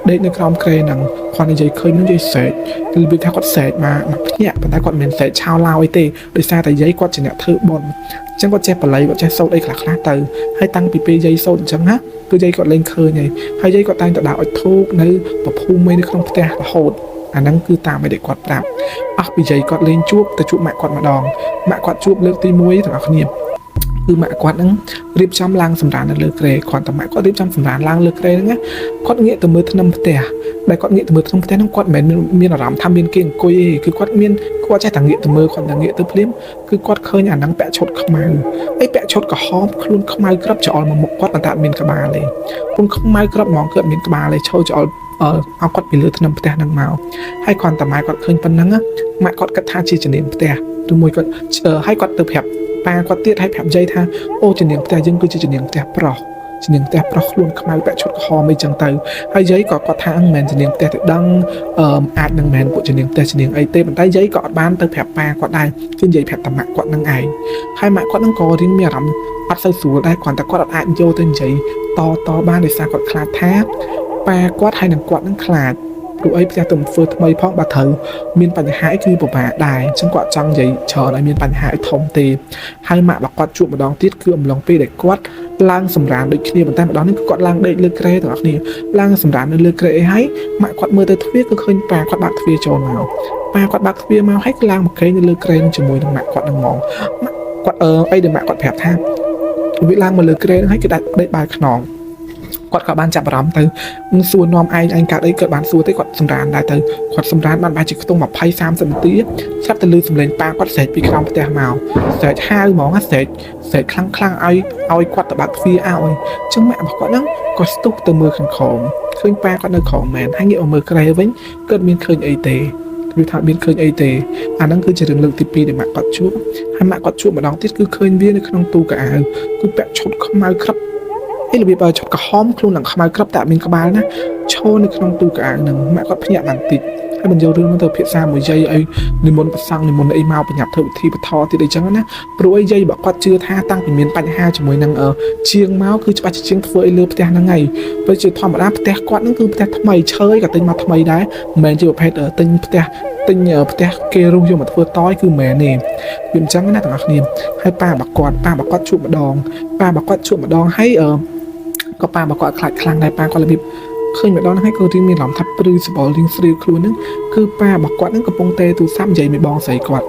ដេកនៅក្រោមគ្រែហ្នឹងគាត់និយាយឃើញនឹងយាយស្រែកគឺវាថាគាត់ស្រែកមកភ្ញាក់ប៉ុន្តែគាត់មិនមែនស្រែកឆោឡោអីទេដោយសារតែយាយគាត់ជាអ្នកធ្វើបុណ្យអញ្ចឹងគាត់ចេះបល័យគាត់ចេះសូត្រអីខ្លះទៅហើយតាំងពីពេលយាយសូត្រអញ្ចឹងណាគឺយាយគាត់លេងឃើញហើយយាយគាត់តែងតែដើរអុជធូបនៅប្រភូមិនៅក្នុងផ្ទះរហូតអាហ្នឹងគឺតាមដែលគាត់ប្រាប់អស់ពីយាយគាត់លេងជួបទៅជួបម៉ាក់គាត់ម្ដងម៉ាក់គាត់ជួបលើកទី1ទាំងអស់គ្នា គឺម៉ាក់គាត់ហ្នឹងរៀបចំឡើងសម្រាប់នៅលើក្រែគាត់តែម៉ាក់គាត់រៀបចំសម្រាប់ឡើងលើក្រែហ្នឹងណាគាត់ងាកទៅមើលថ្នាំផ្ទះដែលគាត់ងាកទៅមើលថ្នាំផ្ទះហ្នឹងគាត់មិនមែនមានអារម្មណ៍ថាមានគេអង្គុយទេគឺគាត់ចេះតែងាកទៅមើលគាត់តែងាកទៅភ្លាមគឺគាត់ឃើញអាហ្នឹងពាក់ឈុតខ្មៅហើយពាក់ឈុតក្រហមខ្លួនខ្មៅក្របច្អល់មកមុខគាត់ប៉ុន្តែអត់មានក្បាលទេខ្លួនខ្មៅក្របហ្មងគឺអត់មានក្បាលទេឈរច្អល់ឲ្យគាត់ពីលើថ្នាំផ្ទះហ្នឹងមកហើយគាត់តែម៉ែគាត់ឃើញប៉ុណ្ណឹងម៉ាក់គាត់គិតថាជាជំនាញផ្ទះឬមួយគាត់ហើយគាត់ទៅប្រាប់ប៉ាគាត់ទៀតហើយប្រាប់យាយថាអូជំនាញផ្ទះយើងគឺជាជំនាញផ្ទះប្រុសជំនាញផ្ទះប្រុសខ្លួនខ្មៅពាក់ឈុតក្រហមអីចឹងទៅហើយយាយក៏គាត់ថាមិនមែនជំនាញផ្ទះទៅដឹងអាចនឹងមិនមែនពួកជំនាញផ្ទះជំនាញអីទេប៉ុន្តែយាយក៏អត់បានទៅប្រាប់ប៉ាគាត់ដែរគឺយាយប្រាប់តាម៉ាក់គាត់នឹងឯងហើយម៉ាក់គាត់នឹងក៏រៀងមានអារម្មណ៍អត់សូវស្រួលដែរគ្រាន់តែគាត់អត់អាចយកទៅនិយាយតបានដោយសារគាត់ខ្លាចថាប៉ាគាត់ហើយនឹងគាត់នឹងខ្លាចព្រោះអីផ្ទះទៅធ្វើថ្មីផងបើត្រូវមានបញ្ហាអីគឺពិបាកដែរអញ្ចឹងគាត់ចង់និយាយច្រើនឲ្យមានបញ្ហាអីធំទេហើយម៉ាក់របស់គាត់ជួបម្ដងទៀតគឺអំឡុងពេលដែលគាត់ឡើងសម្រានដូចគ្នាប៉ុន្តែម្ដងនេះគឺគាត់ឡើងដេកលើក្រែទាំងអស់គ្នាឡើងសម្រាននៅលើក្រែអីហើយម៉ាក់គាត់មើលទៅទ្វារគឺឃើញប៉ាគាត់បាក់ទ្វារចូលមកប៉ាគាត់បាក់ទ្វារមកហើយគឺឡើងមកកេងនៅលើក្រែនឹងជាមួយនឹងម៉ាក់គាត់នឹងហ្មងម៉ាក់គាត់អីដែលម៉ាក់គាត់ប្រាប់ថាវាឡើងមកលើក្រែនឹងហើយគឺដាច់ដេកបាយខ្នងគាត់ក៏បានចាប់អារម្មណ៍ទៅសួរនាំឯងកើតអីគាត់បានសួរទេគាត់សម្រានដែរទៅគាត់សម្រានបានបែរជាខ្ទង់20-30នាទីស្រាប់តែលឺសំឡេងប៉ាគាត់ស្រែកពីក្រោមផ្ទះមកស្រែកហៅហ្មងស្រែកខ្លាំងឲ្យគាត់ទៅបាក់ទ្វារឲ្យអញ្ចឹងម៉ាក់របស់គាត់ហ្នឹងក៏ស្ទុះទៅមើលខាងក្រោមឃើញប៉ាគាត់នៅក្រោមមែនហើយងាកមកមើលក្រែវិញគាត់មានឃើញអីទេគឺថាមានឃើញអីទេអាហ្នឹងគឺជារឿងលើកទី2ដែលម៉ាក់គាត់ជួបហើយម៉ាក់គាត់ជួបម្ដងទៀតគឺឃើញវានៅក្នុងទូកៅអៅគឺពាក់ឈុតខ្មៅក្រឹបរបៀបឈុតក្រហមខ្លួននឹងខ្មៅក្រឹបតែមានក្បាលណាឈរនៅក្នុងទូកៅអៅហ្នឹងម៉ាក់គាត់ភ្ញាក់បានតិចហើយបញ្ចូលរឿងហ្នឹងទៅភាសាមួយយាយឲ្យនិមន្តប្រសង់និមន្តអីមកបញ្ញត្តិធ្វើពិធីបថទៀតអីចឹងណាព្រោះអីយាយបើគាត់ជឿថាតាំងពីមានបញ្ហាជាមួយនឹងជាងមកគឺច្បាស់ជាជាងធ្វើអីលើផ្ទះហ្នឹងហើយព្រោះជាធម្មតាផ្ទះគាត់ហ្នឹងគឺផ្ទះថ្មីឈើក៏ទិញមកថ្មីដែរមិនមែនជាប្រភេទទិញផ្ទះគេរុះយកមកធ្វើតយគឺមិនមែនទេវាអញ្ចឹងណាទាំងអស់គ្នាហើយប៉ារបស់គាត់ជួបម្ដងហើយក៏ប៉ារបស់គាត់ខ្លាចខ្លាំងដែរប៉ាគាត់របៀបឃើញម្ដងហ្នឹងហើយក៏រៀងមានអារម្មណ៍ថាព្រឺសបល់រៀងស្រៀលខ្លួនហ្នឹងគឺប៉ារបស់គាត់ហ្នឹងកំពុងតែទូរស័ព្ទនិយាយមួយបងស្រីគាត់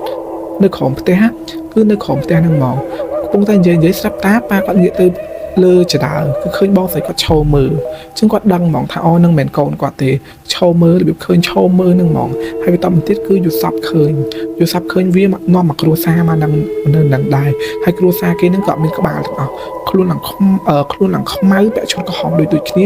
នៅក្រោមផ្ទះគឺនៅក្រោមផ្ទះហ្នឹងហ្មងកំពុងតែនិយាយស្រាប់តាប៉ាគាត់ងាកទៅលើចដាលគឺឃើញបងស្រីគាត់ឈរមើលអញ្ចឹងគាត់ដឹងហ្មងថាអូនឹងមិនមែនកូនគាត់ទេឈរមើលរបៀបឃើញឈរមើលហ្នឹងហ្មងហើយបន្តមកទៀតគឺយល់សប្តិឃើញវានាំមកគ្រួសារមកនឹងដែរហើយគ្រួសារគេហ្នឹងក៏មានក្បាលទាំងអស់ខ្លួនឡើងខ្មៅពាក់ឈុតក្រហមដូចគ្នា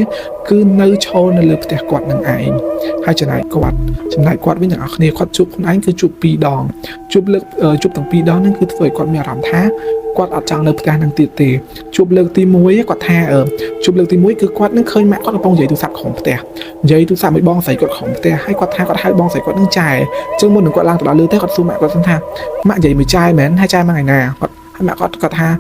គឺនៅឈរនៅលើផ្ទះគាត់នឹងឯងហើយចំណែកគាត់វិញទាំងអស់គ្នាគាត់ជួបខ្លួនឯងគឺជួប2ដងជួបទាំង2ដងហ្នឹងគឺធ្វើឲ្យគាត់មានអារម្មណ៍ថាគាត់អត់ចង់នៅផ្ទះនឹងទៀតទេជួបលើកទី1គាត់ថាជួបលើកទី1គឺគាត់នឹងឃើញម៉ាក់គាត់កំពុងនិយាយទូរស័ព្ទក្នុងផ្ទះនិយាយទូរស័ព្ទមួយបងស្រីគាត់ក្នុងផ្ទះហើយគាត់ថាគាត់ហៅបងស្រីគាត់នឹងចែអញ្ចឹងមុននឹងគាត់ឡើងទៅដល់លើទេគាត់សួរម៉ាក់គាត់ថាម៉ាក់និយាយមួយចែមែនហើយចែមកថ្ងៃណាគាត់ហើយម៉ាក់គាត់ថា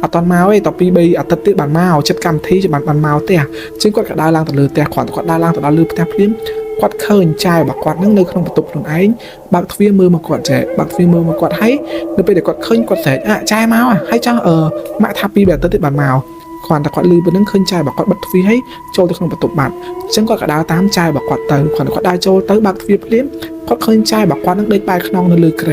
អត់តន់មកទេត2 3អាទិត្យទៀតបានមកចិត្តកម្មវិធីបានមកផ្ទះអញ្ចឹងគាត់ក៏ដើរឡើងទៅលើផ្ទះគាត់ដើរឡើងទៅដល់លើផ្ទះភ្លាមគាត់ឃើញចែរបស់គាត់នឹងនៅក្នុងបន្ទប់ខ្លួនឯងបើកទ្វារមើលមកគាត់ហើយនៅពេលដែលគាត់ឃើញគាត់ស្រែកចែមកហើយចង់ម៉ាក់ថា2 3អាទិត្យទៀតបានមកគ្រាន់តែគាត់លឺប៉ុណ្្នឹងឃើញចែរបស់គាត់បិទទ្វារហើយចូលទៅក្នុងបន្ទប់បាត់អញ្ចឹងគាត់ក៏ដើរតាមចែរបស់គាត់ទៅគ្រាន់តែគាត់ដើរចូលទៅបើកទ្វារភ្លាមគាត់ឃើញចែរបស់គាត់នឹងដេកបែរខ្នងនៅលើក្រ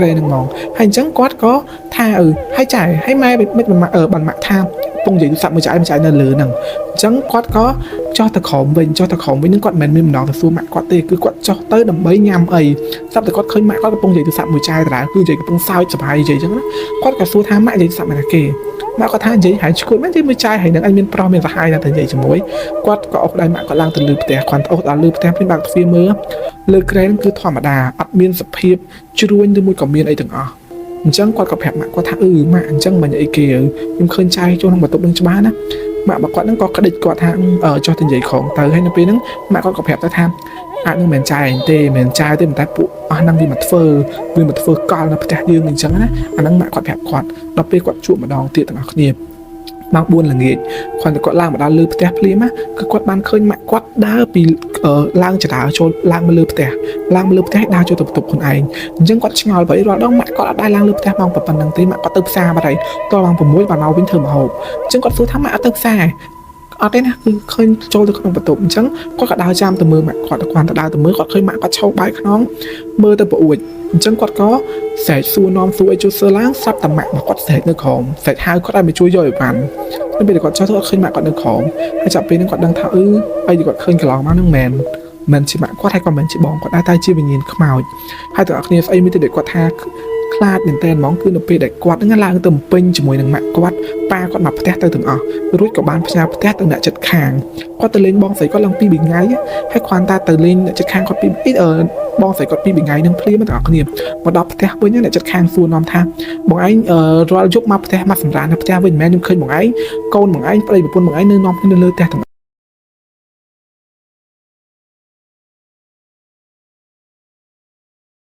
ែហ្នឹងហ្មងហើយអញ្ចឹងគាត់ក៏ថាហើយចែហើយម៉ែមិនបានម៉ាក់ថាពងនិយាយទូរស័ព្ទមួយចែនៅលើហ្នឹងអញ្ចឹងគាត់ក៏ចុះទៅក្រោមវិញហ្នឹងគាត់មិនមែនមានម្ដងទៅសួរម៉ាក់គាត់ទេគឺគាត់ចុះទៅដើម្បីញ៉ាំអីស្រាប់តែគាត់ឃើញម៉ាក់គាត់កំពុងនិយាយទូរស័ព្ទមួយចែដដែលគឺនិយាយកំពុងសើចសប្បាយនិយាយអញ្ចឹងណាគាត់ក៏សួរថាម៉ាក់និយាយទូរស័ព្ទមកគេម៉ាក់គាត់ថានិយាយហើយឈួតមែននិយាយមួយចែហើយនឹងអញមានប្រុសមានសាហាយណាស់តែនិយាយជាមួយគាត់ក៏អុសដៃម៉ាក់គាត់ឡើងទៅលើផ្ទះគាត់អុសដល់លើផ្ទះភ្លាមបើកទ្វារមើលលើក្រែនគឺធម្មតាអត់មានសភាពជ្រួញឬមួយក៏មានអីទាំងអស់អញ្ចឹងគាត់ក៏ប្រាប់ម៉ាក់គាត់ថាម៉ាក់អញ្ចឹងមិនអីគេខ្ញុំឃើញចែចូលក្នុងបន្ទប់នឹងច្បាស់ណាម៉ាក់របស់គាត់ហ្នឹងក៏ក្តិចគាត់ថាចុះទៅនិយាយខំទៅហើយនៅពេលហ្នឹងម៉ាក់គាត់ក៏ប្រាប់ទៅថាអាចនឹងមិនចាយទេប៉ុន្តែពួកអស់ហ្នឹងវាមកធ្វើកលនៅផ្ទះយើងអញ្ចឹងណាអាហ្នឹងម៉ាក់គាត់ប្រាប់គាត់ដល់ពេលគាត់ជួបម្ដងទៀតទាំងអស់គ្នាម៉ោង 4 ល្ងាចគាត់ទៅគាត់ឡើងមកដល់លើផ្ទះភ្លាមណាគឺគាត់បានឃើញម៉ាក់គាត់ដើរពីឡើងចរាចូលឡើងមកលើផ្ទះដើរចូលទៅបន្ទប់ខ្លួនឯងអញ្ចឹងគាត់ឆ្ងល់បើរាល់ដងម៉ាក់គាត់អត់ដែរឡើងលើផ្ទះម៉ោងប៉ុណ្ណឹងទេម៉ាក់គាត់ទៅផ្សារបាត់ហើយតម៉ោង 6 បានមកវិញធ្វើម្ហូបអញ្ចឹងគាត់សួរថាម៉ាក់អត់ទៅផ្សារអត់ទេណាគឺឃើញចូលទៅក្នុងបន្ទប់អញ្ចឹងគាត់ក៏ដើរចាំទៅមើលម៉ាក់គាត់គាត់ទៅដើរទៅមើលគាត់ឃើញម៉ាក់គាត់ឈោបាយខ្នងមើលទៅប្អួច អញ្ចឹងគាត់ក៏ស្រែកសួរនាំសួរឲ្យជួយសើឡើងស្រាប់តែម៉ាក់របស់គាត់ស្រែកនៅក្រោមស្រែកហៅគាត់ឲ្យមកជួយយកឲ្យបាននៅពេលគាត់ចុះទៅឃើញម៉ាក់គាត់នៅក្រោមហើយចាប់ពេលហ្នឹងគាត់ដឹងថាអីគាត់ឃើញកន្លងមកហ្នឹងមិនជាម៉ាក់គាត់ហើយក៏មិនជាបងគាត់ដែរតែជាវិញ្ញាណខ្មោចហើយទាំងអស់គ្នាស្អីមានតែគាត់ថាខ្លាចមែនតើហ្មងគឺនៅពេលដែលគាត់ហ្នឹងឡើងទៅបំពេញជាមួយនឹងម៉ាក់គាត់ប៉ាគាត់មកផ្ទះទៅទាំងអស់រួចក៏បានផ្ញើផ្ទះទៅអ្នកចិត្តខាងគាត់ទៅលេងបងស្រីគាត់ឡើងពី2ថ្ងៃហើយគ្រាន់តែទៅលេងអ្នកចិត្តខាងគាត់ពីបងស្រីគាត់ពី2ថ្ងៃនឹងភ្លាមទាំងអស់គ្នាមកដល់ផ្ទះវិញអ្នកចិត្តខាងសួរនាំថាបងឯងរាល់យប់មកផ្ទះមកសម្រាននៅផ្ទះវិញមិនមែនខ្ញុំឃើញបងឯងកូនបងឯងប្តីប្រពន្ធបងឯងនៅនាំគ្នានៅលើផ្ទះទាំង